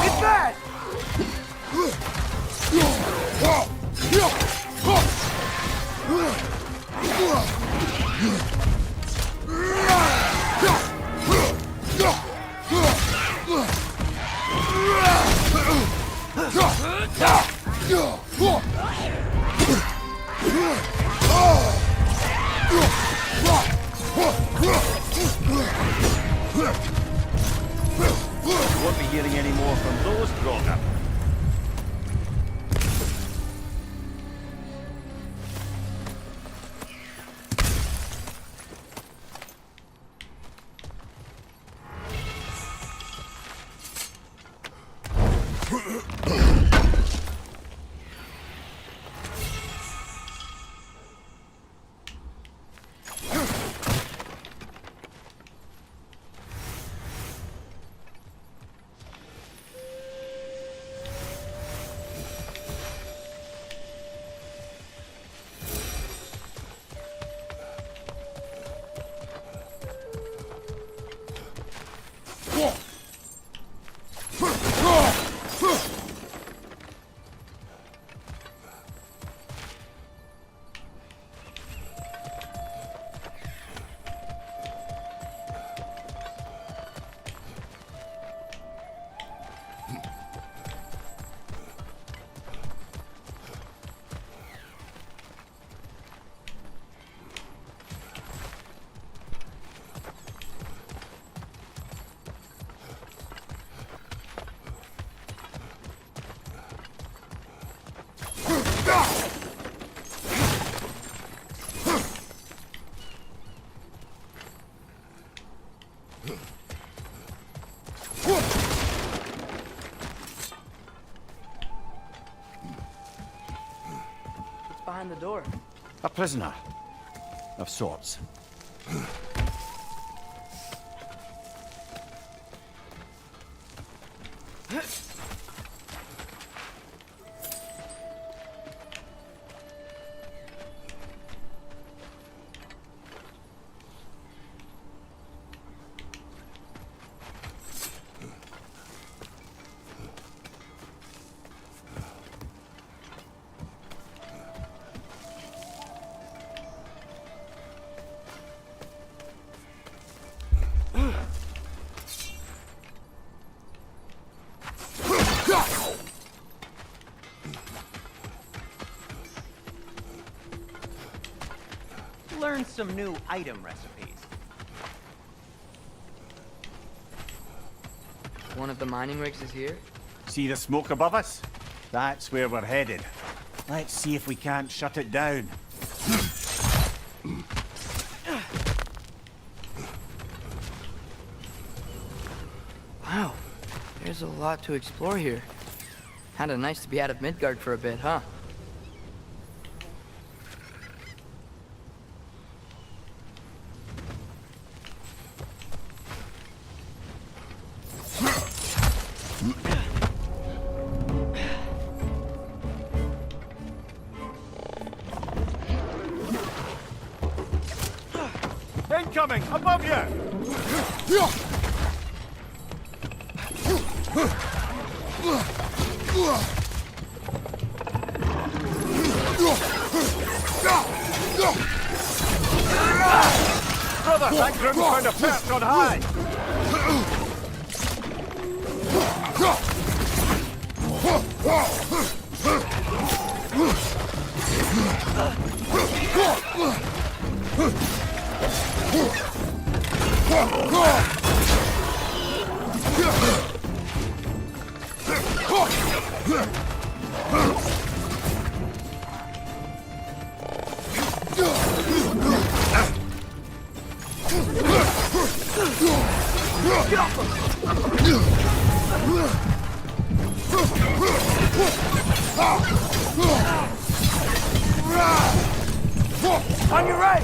It's bad! Won't be hearing any more from those Draugr. behind the door? A prisoner. Of sorts. Learn some new item recipes. One of the mining rigs is here? See the smoke above us? That's where we're headed. Let's see if we can't shut it down. Wow, there's a lot to explore here. Kinda nice to be out of Midgard for a bit, huh? Incoming! Above you! Brother, that groom's found a perch on high! On your right!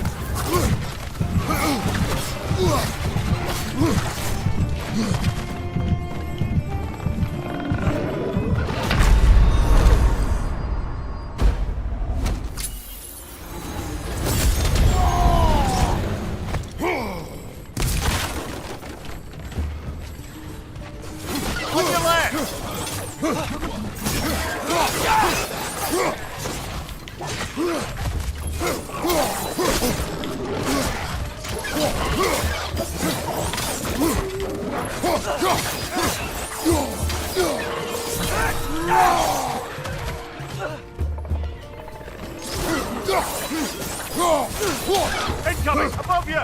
On your left! Incoming! Above you!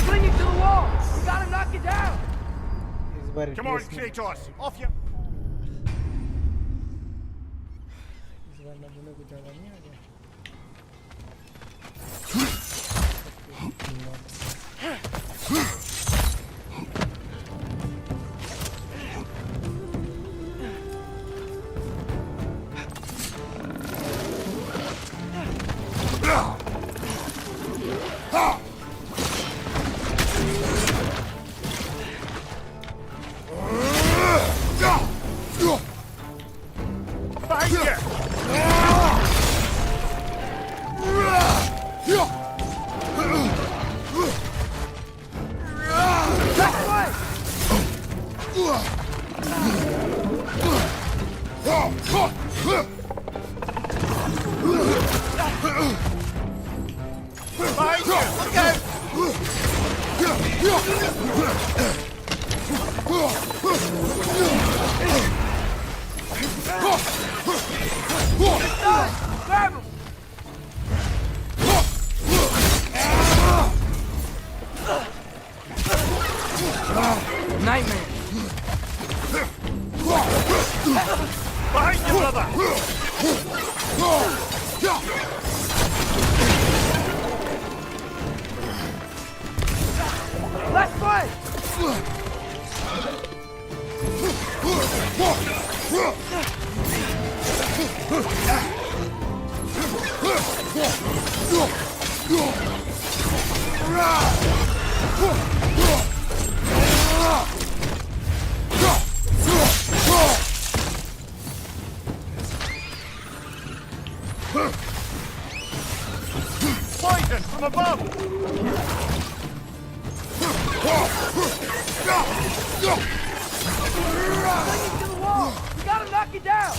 Cling it to the wall! We gotta knock it down! इस बार Come on, replacement- Kratos! Off you! इस बार नमूने कुछ ज़्यादा नहीं आ गया Behind you! Behind you! Look out! Grab him! Nightmare! Behind you, brother! Left foot! Poison from above! Clinging to the wall! We gotta knock it down!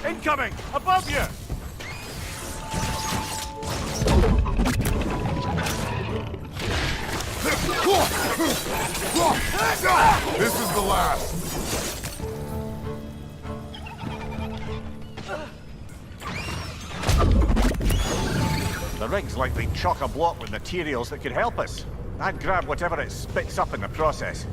Incoming! Above you! This is the last. The rig's likely chock-a-block with materials that could help us. I'd grab whatever it spits up in the process.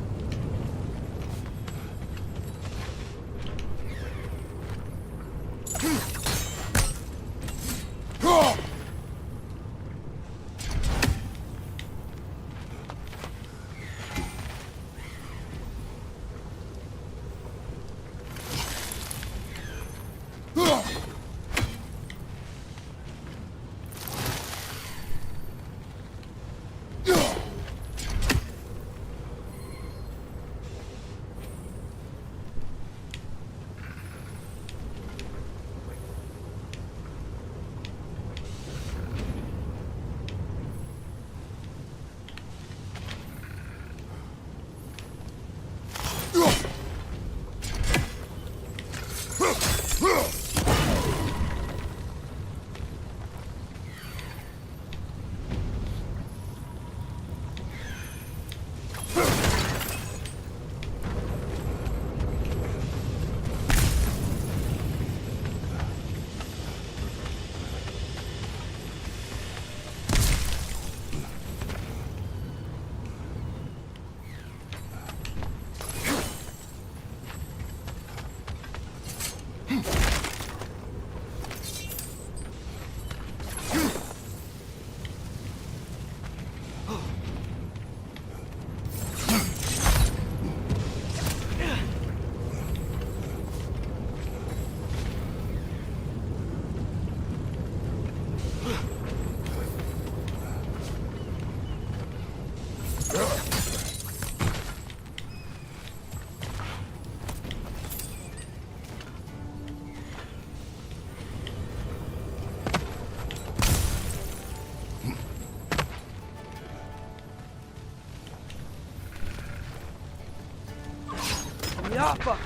Yappa!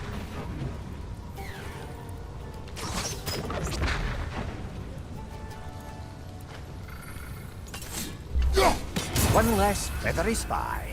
One less feathery spy.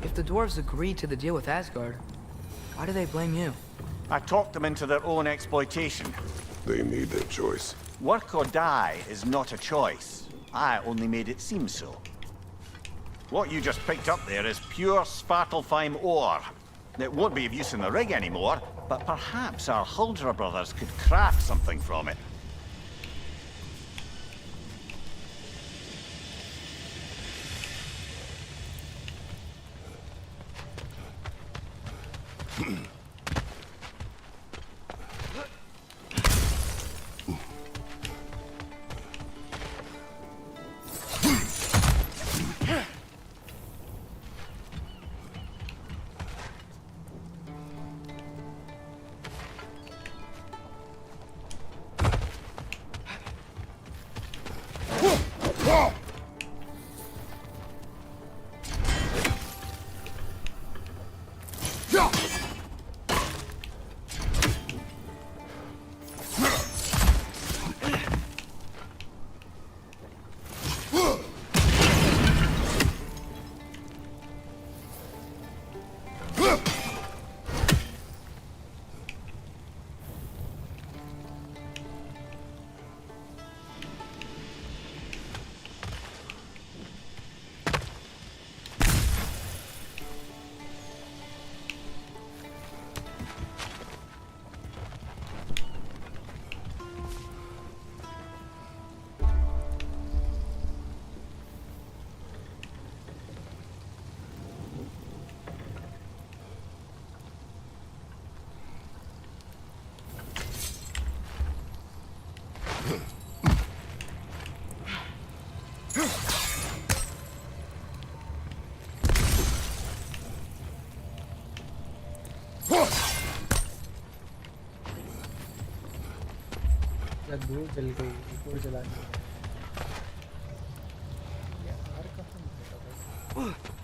If the dwarves agreed to the deal with Asgard, why do they blame you? I talked them into their own exploitation. They made their choice. Work or die is not a choice. I only made it seem so. What you just picked up there is pure Svartalfheim ore. It won't be of use in the rig anymore, but perhaps our Huldra brothers could craft something from it. या धूल जल गई ऊपर जला दी यार कहाँ निकला भाई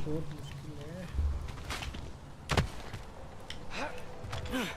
बहुत मुश्किल है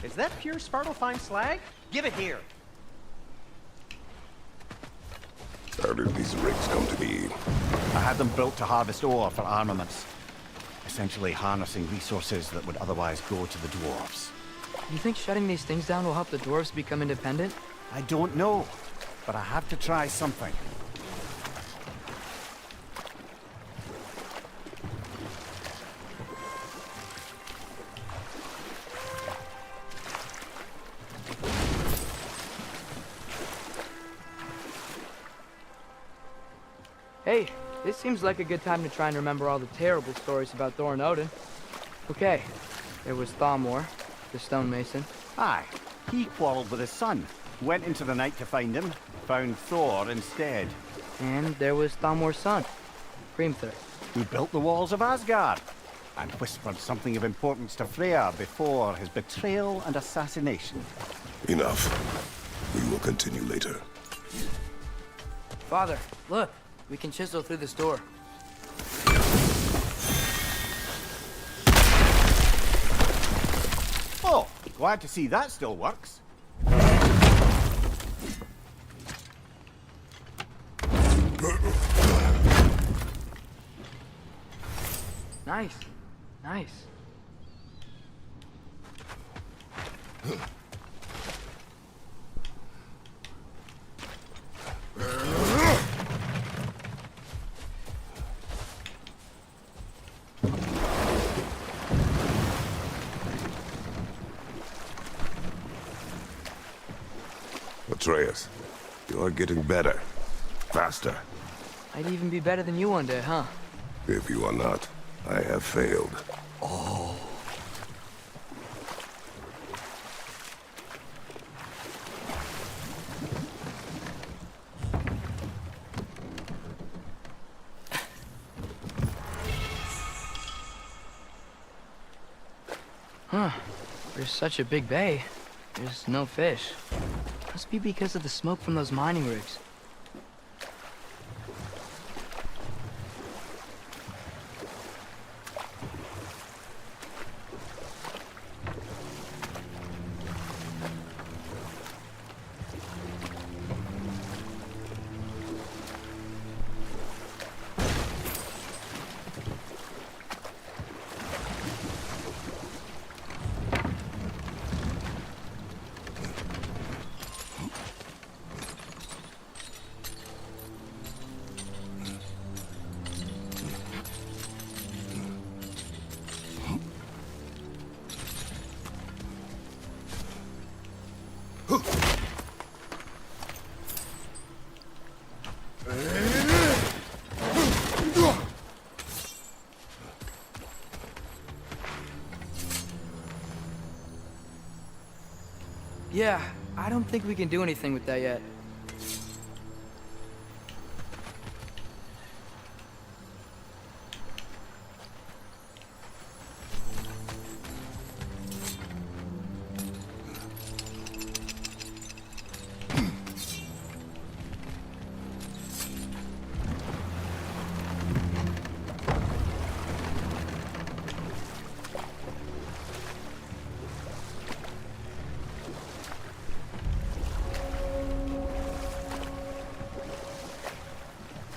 Is that pure Spartalfine slag? Give it here. How did these rigs come to be? I had them built to harvest ore for armaments. Essentially harnessing resources that would otherwise go to the dwarves. You think shutting these things down will help the dwarves become independent? I don't know, but I have to try something. Hey, this seems like a good time to try and remember all the terrible stories about Thor and Odin. Okay, there was Thalmor, the stonemason. Aye, he quarreled with his son. Went into the night to find him, found Thor instead. And there was Thalmor's son, Grimthur. Who built the walls of Asgard, and whispered something of importance to Freya before his betrayal and assassination. Enough. We will continue later. Father, look, we can chisel through this door. Oh, glad to see that still works. Nice, nice. Atreus, you are getting better. Faster. I'd even be better than you one day, huh? If you are not, I have failed. Huh. There's such a big bay. There's no fish. Must be because of the smoke from those mining rigs. Yeah, I don't think we can do anything with that yet.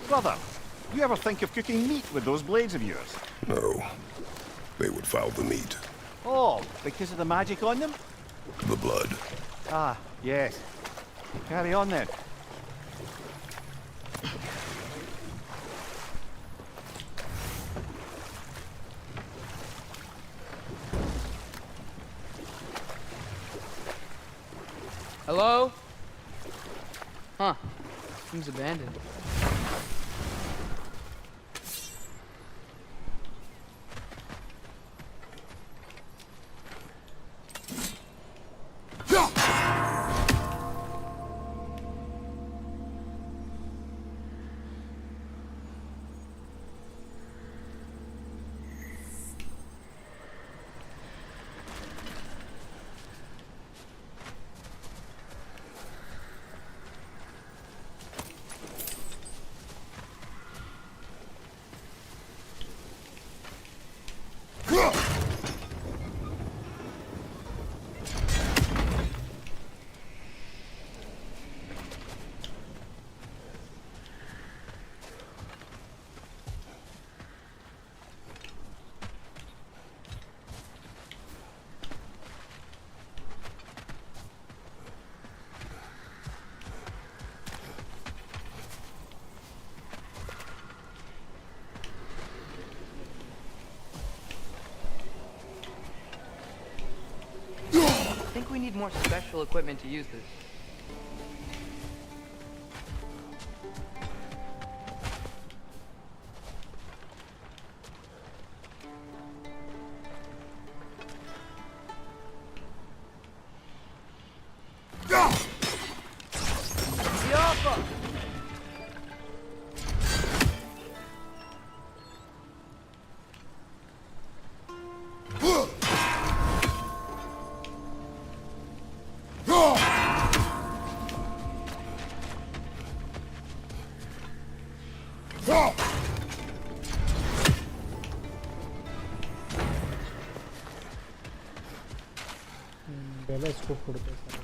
Brother, you ever think of cooking meat with those blades of yours? No. They would foul the meat. Oh, because of the magic on them? The blood. Ah, yes. Carry on then. Hello? Huh. Seems abandoned. I think we need more special equipment to use this. पहले इसको फोड़ते हैं सारे।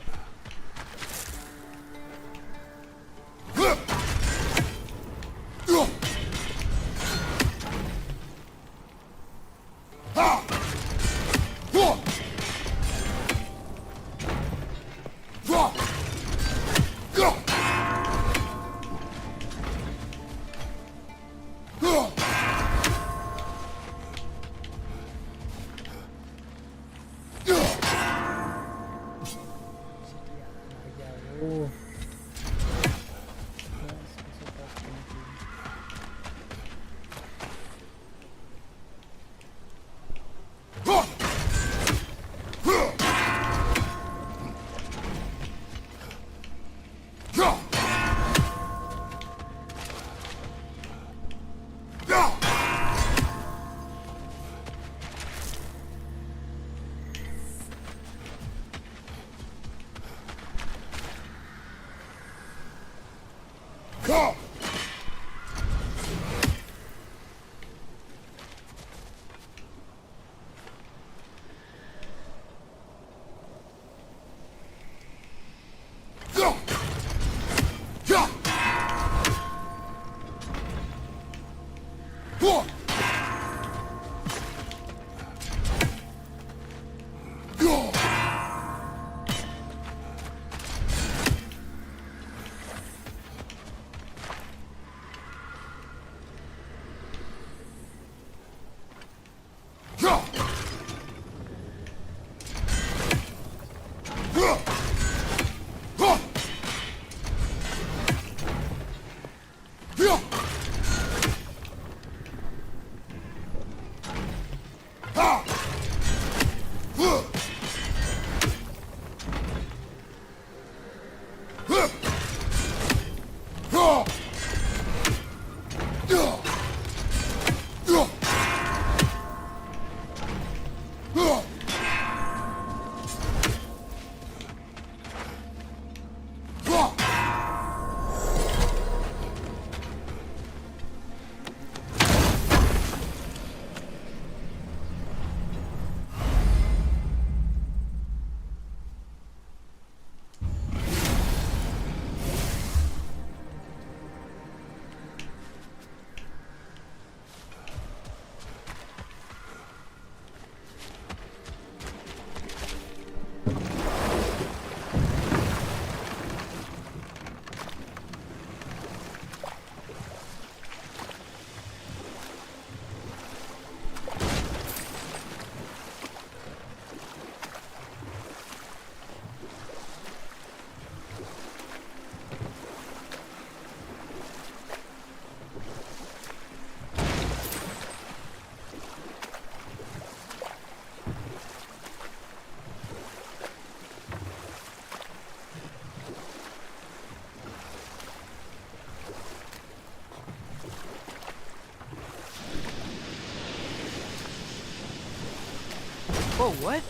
Whoa, what?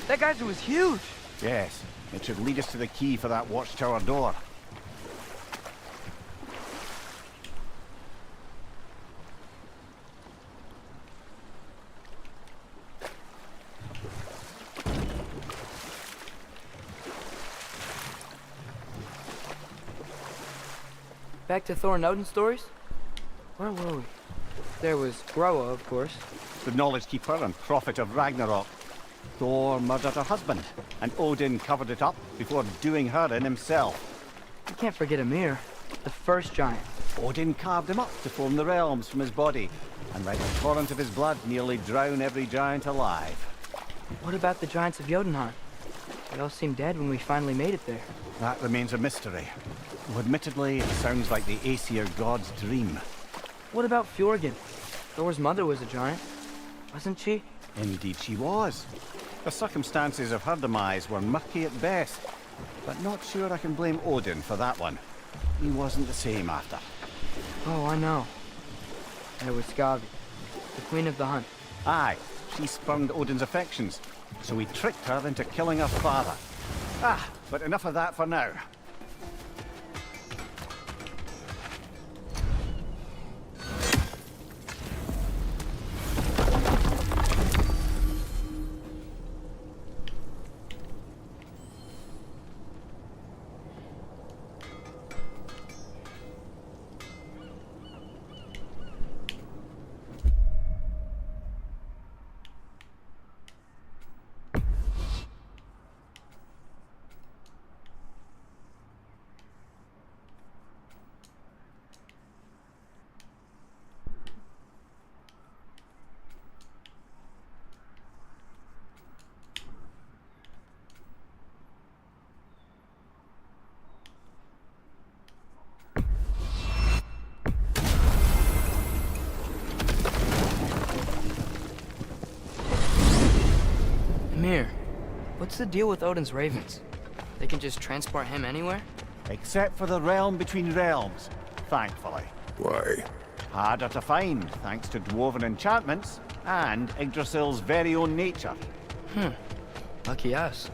That geyser was huge. Yes, it should lead us to the key for that watchtower door. Back to Thor and Odin stories? Where were we? There was Groa, of course. The knowledge keeper and prophet of Ragnarok. Thor murdered her husband, and Odin covered it up before doing her in himself. You can't forget Ymir, the first giant. Odin carved him up to form the realms from his body, and let the torrent of his blood nearly drown every giant alive. What about the giants of Jotunheim? They all seemed dead when we finally made it there. That remains a mystery. Though admittedly, it sounds like the Aesir god's dream. What about Fjorgyn? Thor's mother was a giant, wasn't she? Indeed she was. The circumstances of her demise were murky at best, but not sure I can blame Odin for that one. He wasn't the same after. Oh, I know. There was Skavi, the queen of the hunt. Aye, she spurned Odin's affections, so he tricked her into killing her father. But enough of that for now. Ymir, what's the deal with Odin's ravens? They can just transport him anywhere? Except for the realm between realms, thankfully. Why? Harder to find, thanks to dwarven enchantments and Yggdrasil's very own nature. Lucky us.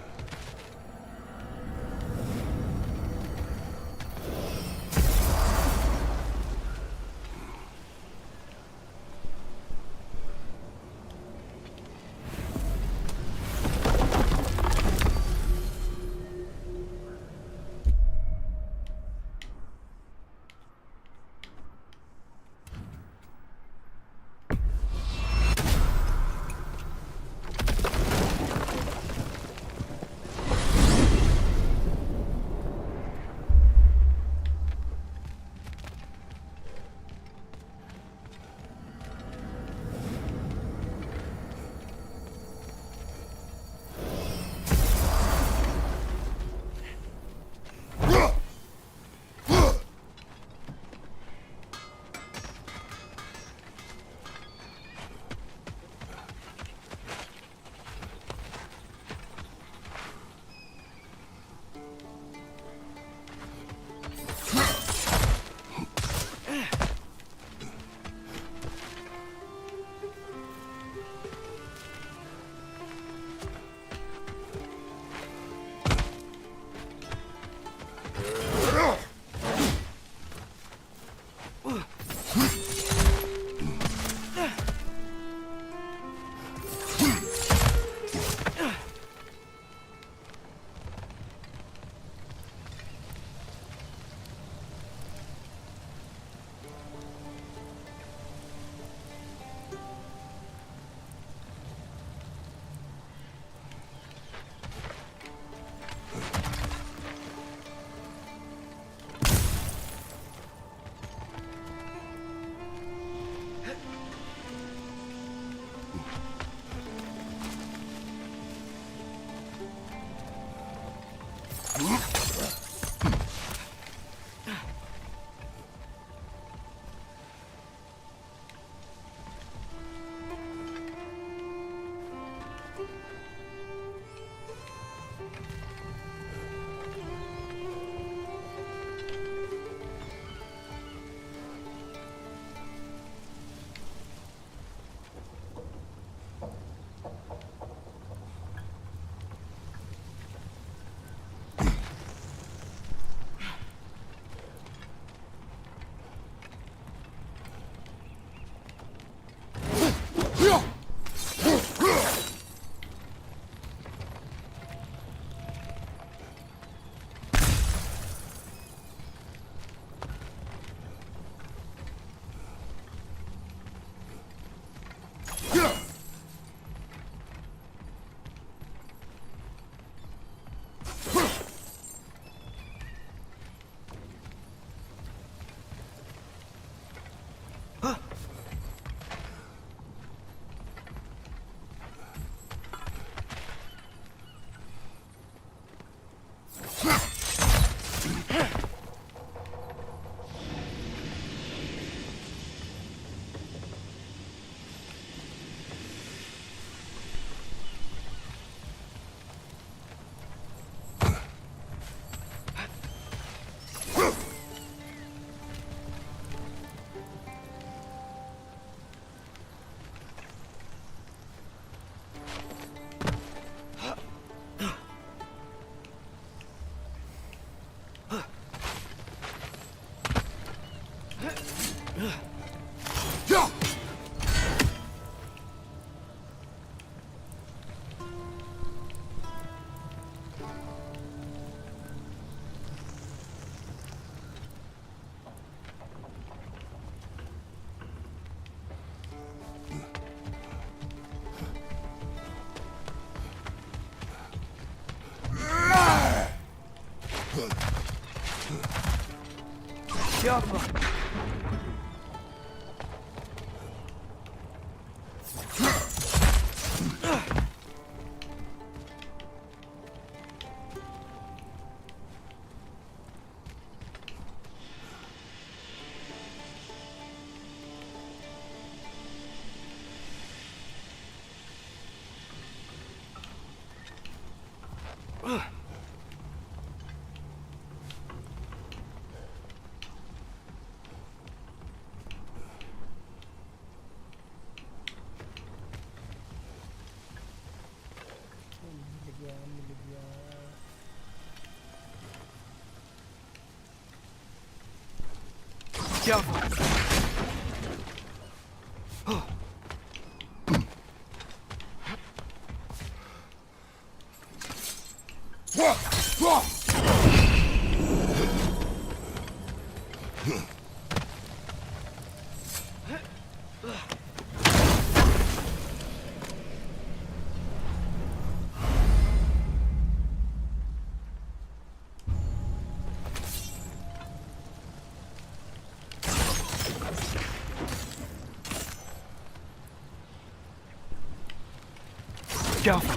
Careful. Careful. Careful.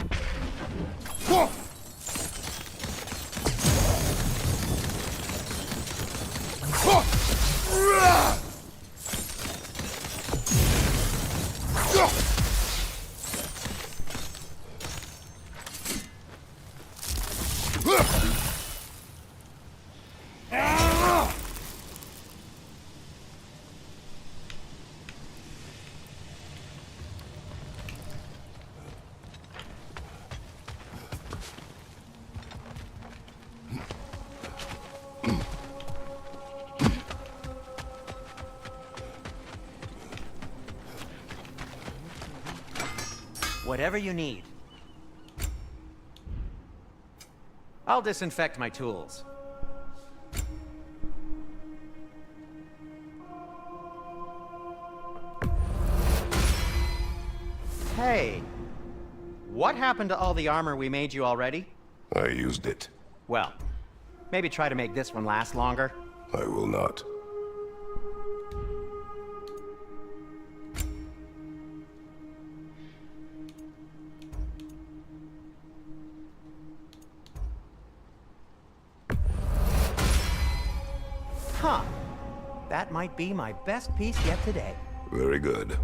Whatever you need. I'll disinfect my tools. Hey, what happened to all the armor we made you already? I used it. Well, maybe try to make this one last longer. I will not. Huh. That might be my best piece yet today. Very good.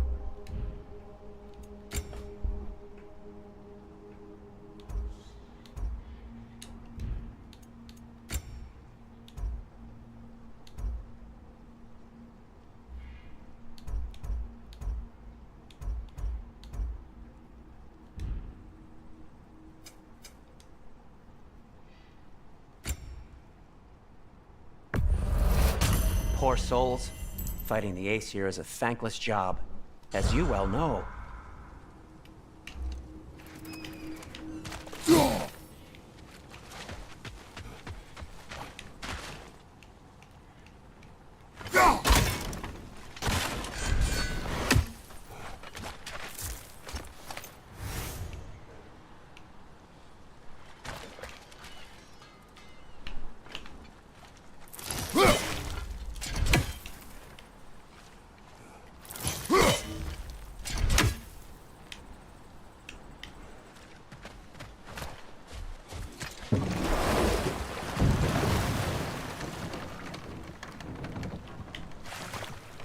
Poor souls. Fighting the Aesir is a thankless job, as you well know.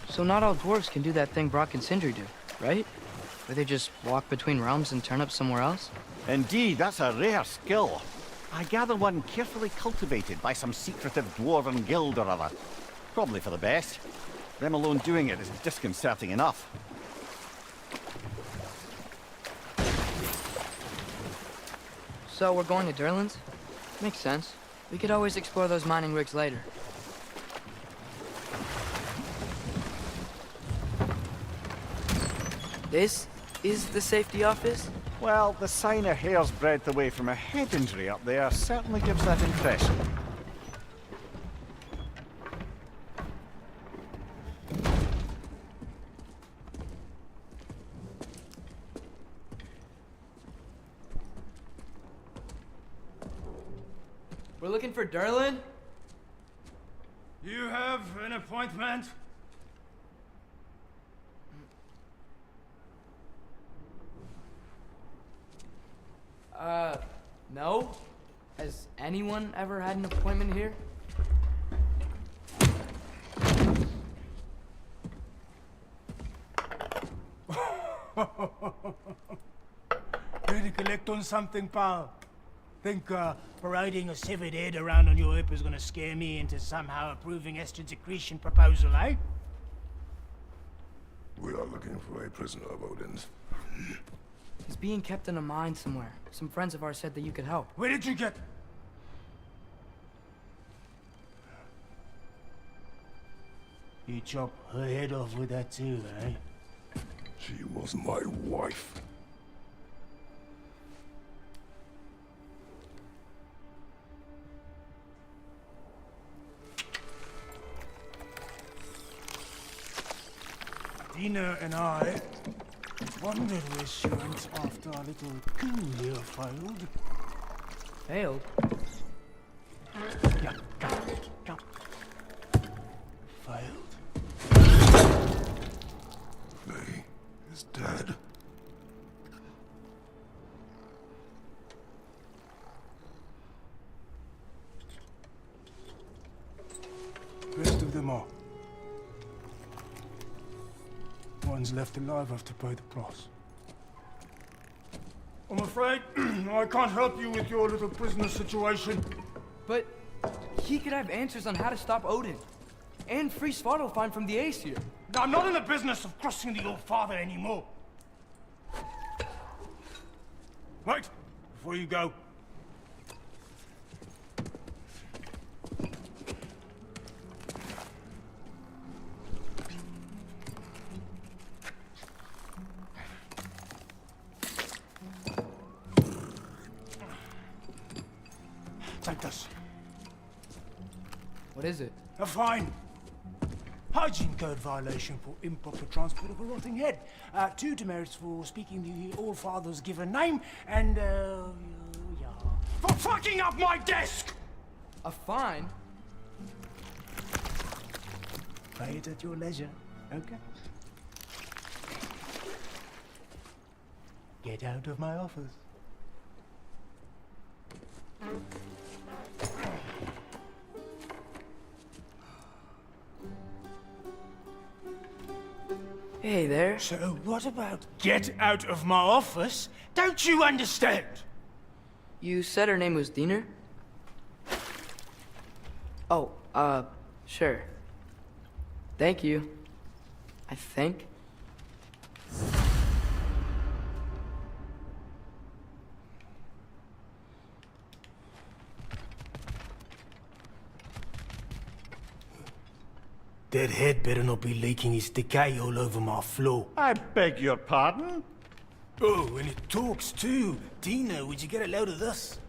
So not all dwarves can do that thing Brock and Sindri do, right? Where they just walk between realms and turn up somewhere else? Indeed, that's a rare skill. I gather one carefully cultivated by some secretive dwarven guild or other. Probably for the best. Them alone doing it is disconcerting enough. So we're going to Durlan's? Makes sense. We could always explore those mining rigs later. This is the safety office? Well, the sign a hair's breadth away from a head injury up there certainly gives that impression. We're looking for Derlin? You have an appointment? No. Has anyone ever had an appointment here? Here to collect on something, pal? Think, parading a severed head around on your hip is gonna scare me into somehow approving Esther's secretion proposal, eh? We are looking for a prisoner of Odin's. He's being kept in a mine somewhere. Some friends of ours said that you could help. Where did you get... You chop her head off with that too, eh? She was my wife. Dina and I wondered where she went after our little coup here failed. Failed? Yeah, come. Failed. Faye is dead. Rest of them are. One's left alive have to pay the price. I'm afraid I can't help you with your little prisoner situation. But he could have answers on how to stop Odin. And free Svartalfheim from the Aesir. I'm not in the business of crossing the old father anymore. Wait, before you go. Take this. What is it? A fine. Hygiene code violation for improper transport of a rotting head. 2 demerits for speaking the All-Father's given name, and, yeah. For fucking up my desk! A fine? Pay it at your leisure, okay? Get out of my office. Hey there. So what about get out of my office? Don't you understand? You said her name was Diener? Oh, sure. Thank you. I think. That head better not be leaking his decay all over my floor. I beg your pardon? Oh, and it talks too. Dina, would you get a load of this?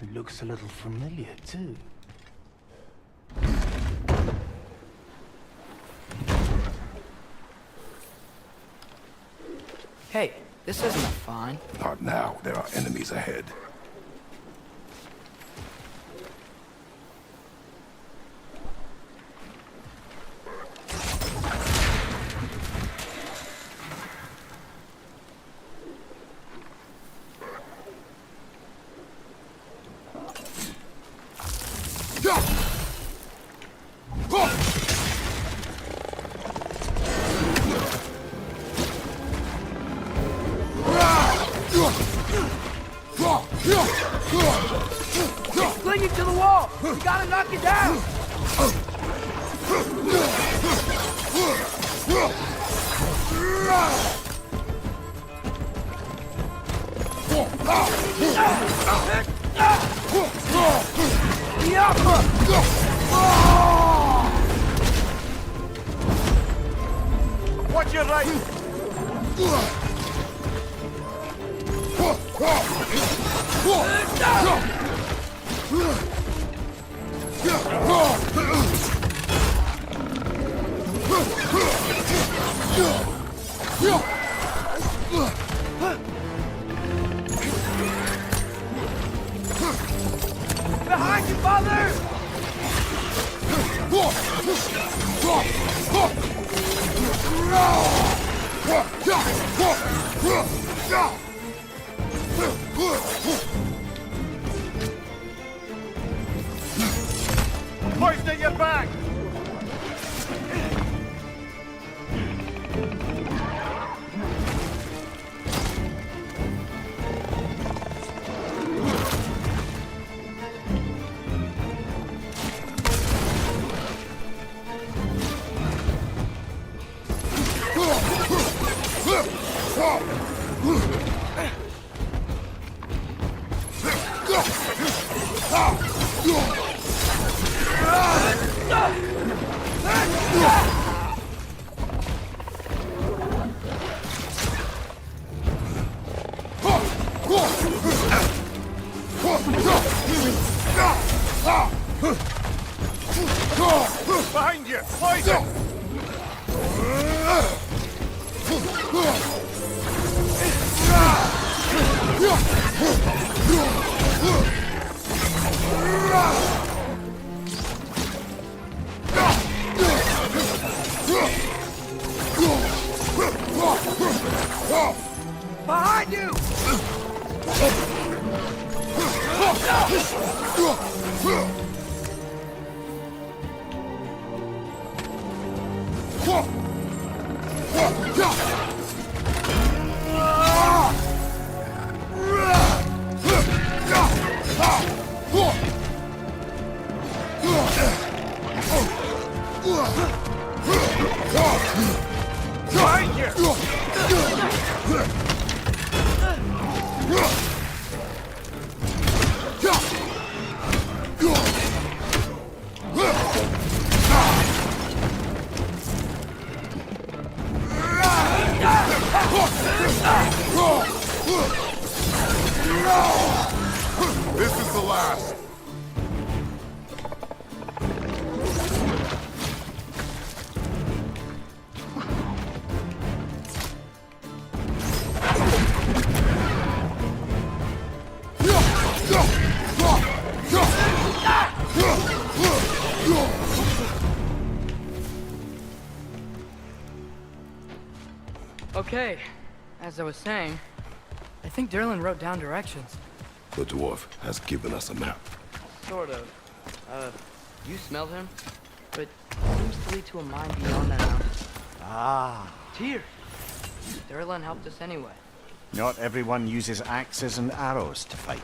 It looks a little familiar too. Hey, this isn't a fine. Not now. There are enemies ahead. Clinging to the wall! You gotta knock it down! Watch your right! Hoist at your back! Behind you! Poison! Behind you! Behind you! This is the last. Okay, as I was saying, I think Derlin wrote down directions. The dwarf has given us a map. Sort of. You smelled him? But seems to lead to a mine beyond that mountain. Ah. Tyr! Derlin helped us anyway. Not everyone uses axes and arrows to fight.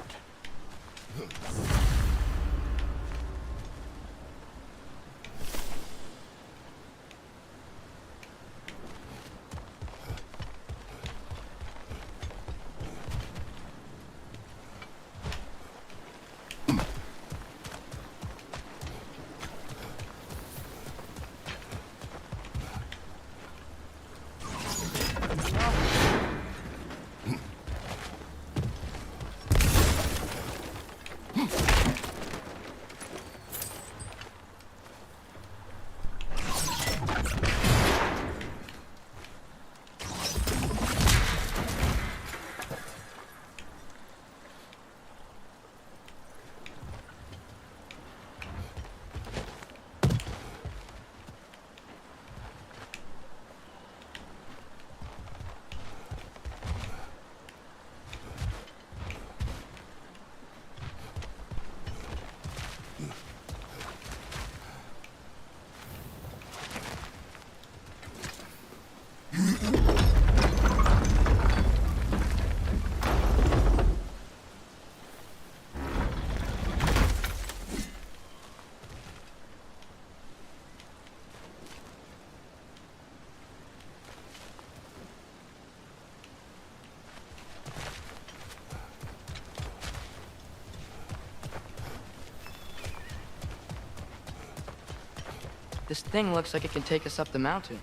This thing looks like it can take us up the mountain.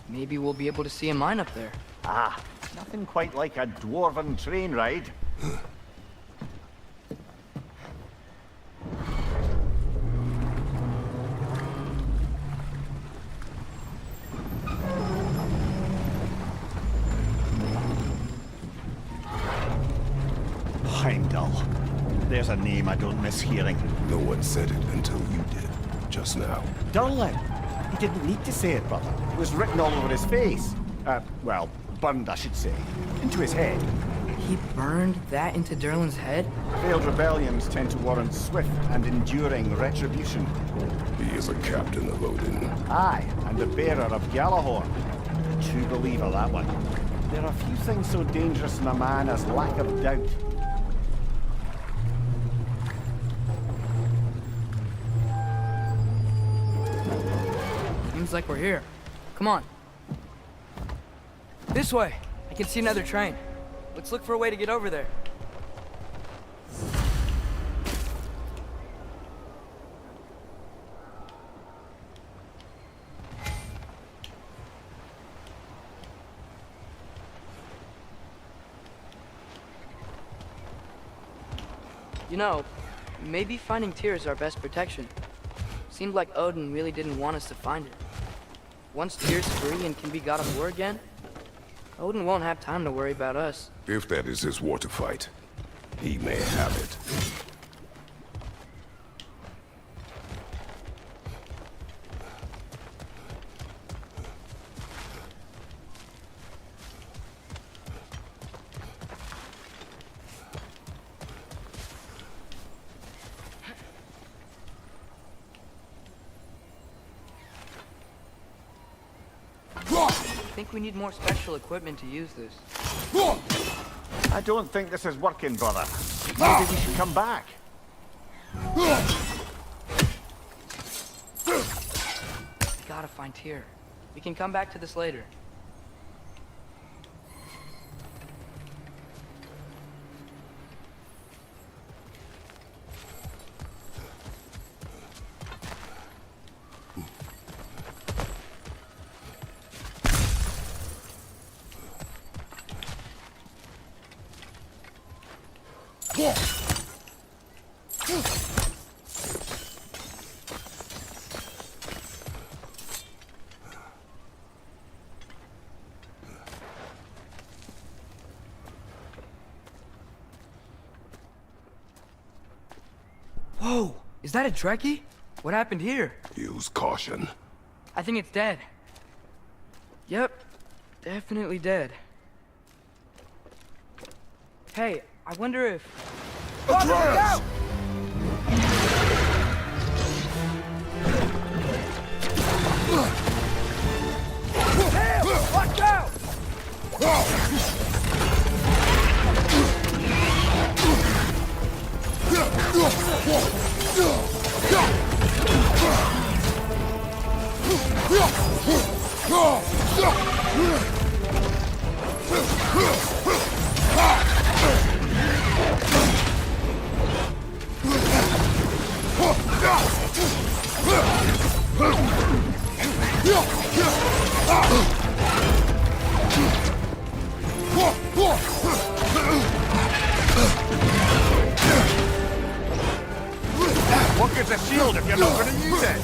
Maybe we'll be able to see a mine up there. Ah, nothing quite like a dwarven train ride. Heimdall. There's a name I don't miss hearing. No one said it until you did, just now. Durlin. He didn't need to say it, brother. It was written all over his face. Well, burned, I should say. Into his head. He burned that into Derlin's head? Failed rebellions tend to warrant swift and enduring retribution. He is a captain of Odin. Aye, and the bearer of Gjallarhorn. A true believer, that one. There are few things so dangerous in a man as lack of doubt. Seems like we're here. Come on. This way. I can see another train. Let's look for a way to get over there. You know, maybe finding Tyr is our best protection. Seemed like Odin really didn't want us to find it. Once Tyr's free and can be god of war again, Odin won't have time to worry about us. If that is his war to fight, he may have it. I think we need more special equipment to use this. I don't think this is working, brother. Maybe we should come back. We gotta find Tyr. We can come back to this later. Whoa! Is that a Trekkie? What happened here? Use caution. I think it's dead. Yep. Definitely dead. Hey, I wonder if... Atreus! Watch out! What good's a shield if you're not going to use it?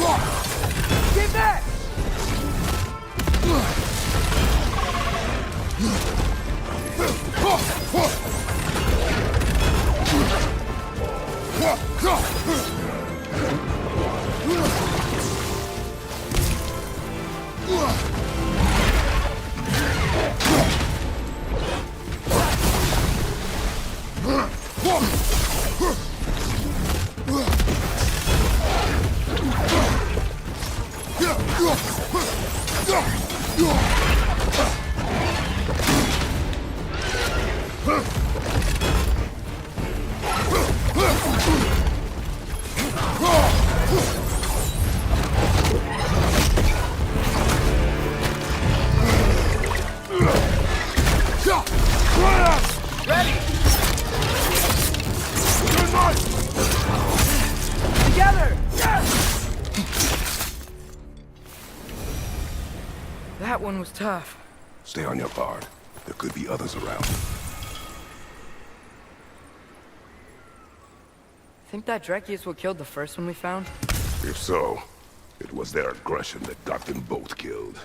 Get back! That one was tough. Stay on your guard. There could be others around. Think that Dreki is what killed the first one we found? If so, it was their aggression that got them both killed.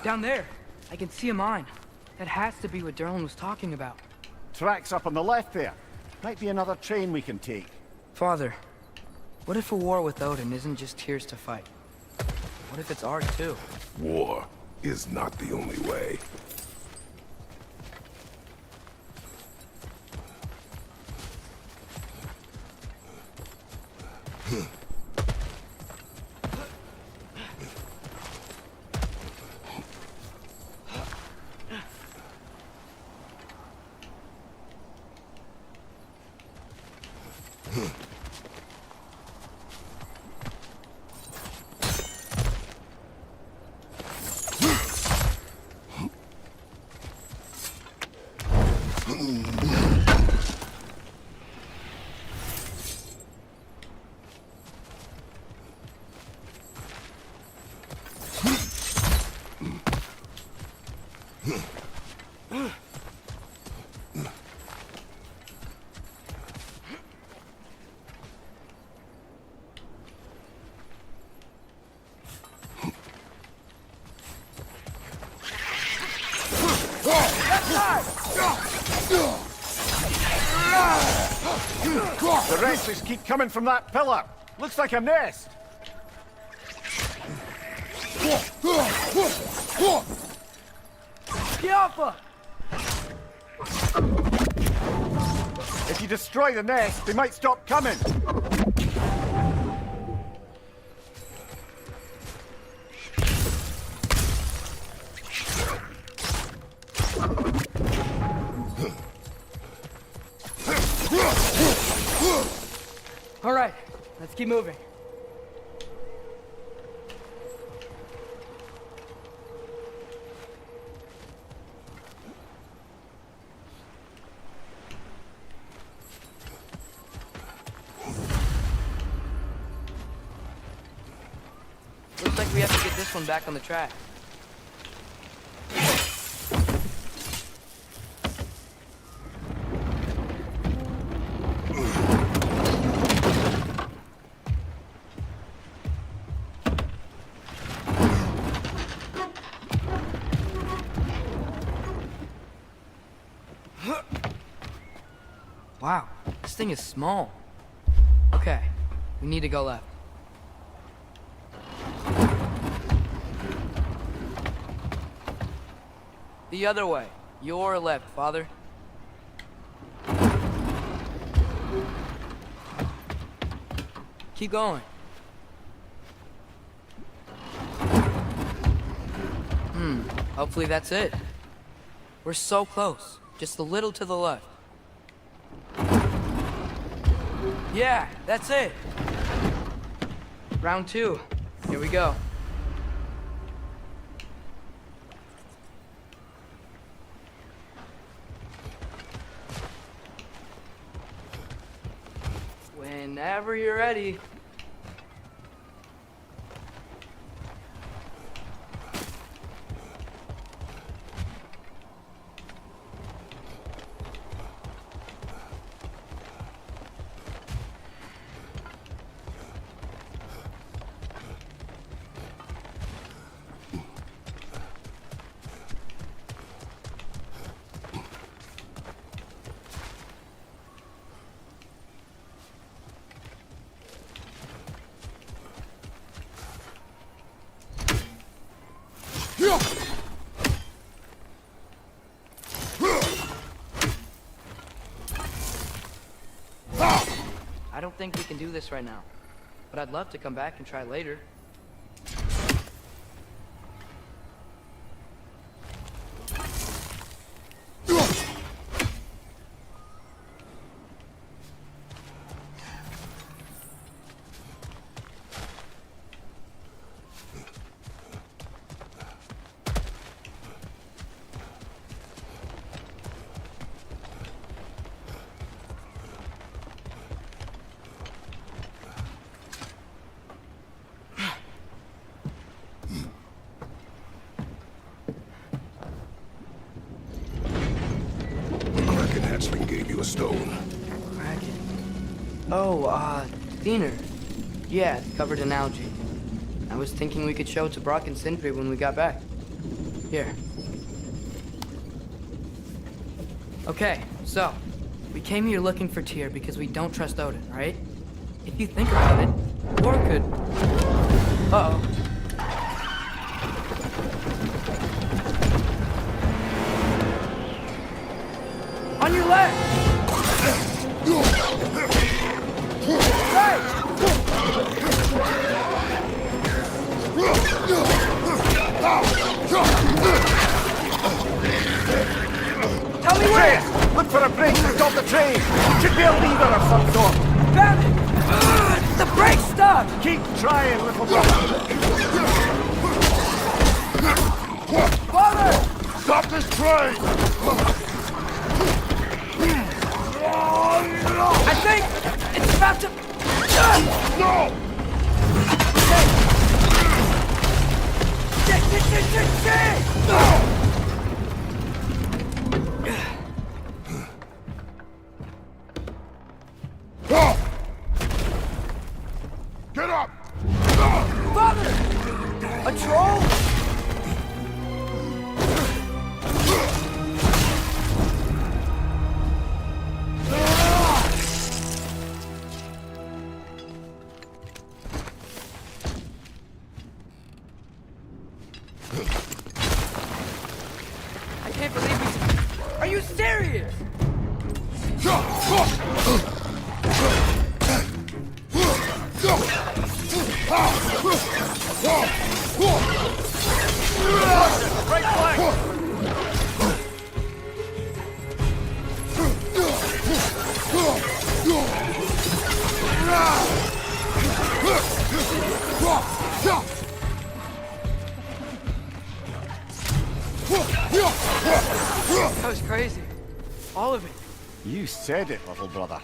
Down there, I can see a mine. That has to be what Derlin was talking about. Tracks up on the left there. Might be another train we can take. Father, what if a war with Odin isn't just tears to fight? What if it's art too? War is not the only way. The wrenches keep coming from that pillar. Looks like a nest. Get off her! If you destroy the nest, they might stop coming. All right, let's keep moving. Looks like we have to get this one back on the track. Wow, this thing is small. Okay, we need to go left. The other way. Your left, Father. Keep going. Hopefully that's it. We're so close. Just a little to the left. Yeah, that's it. Round 2. Here we go. Whenever you're ready. I don't think we can do this right now, but I'd love to come back and try later. Kraken hatchling gave you a stone. Kraken. Oh, Diener. Yeah, covered in algae. I was thinking we could show it to Brock and Sindri when we got back. Here. Okay, so, we came here looking for Tyr because we don't trust Odin, right? If you think about it, War could... Uh-oh. On your left! Right! Tell me where! Look for a break to stop the train! Should be a lever of some sort! Found it! The brake stuck! Keep trying, little brother! Father! Stop this train! I think it's about to... No! Shit! Get up! Father! A troll? I can't believe we... Are you serious? Right flank! That was crazy. All of it. You said it, little brother.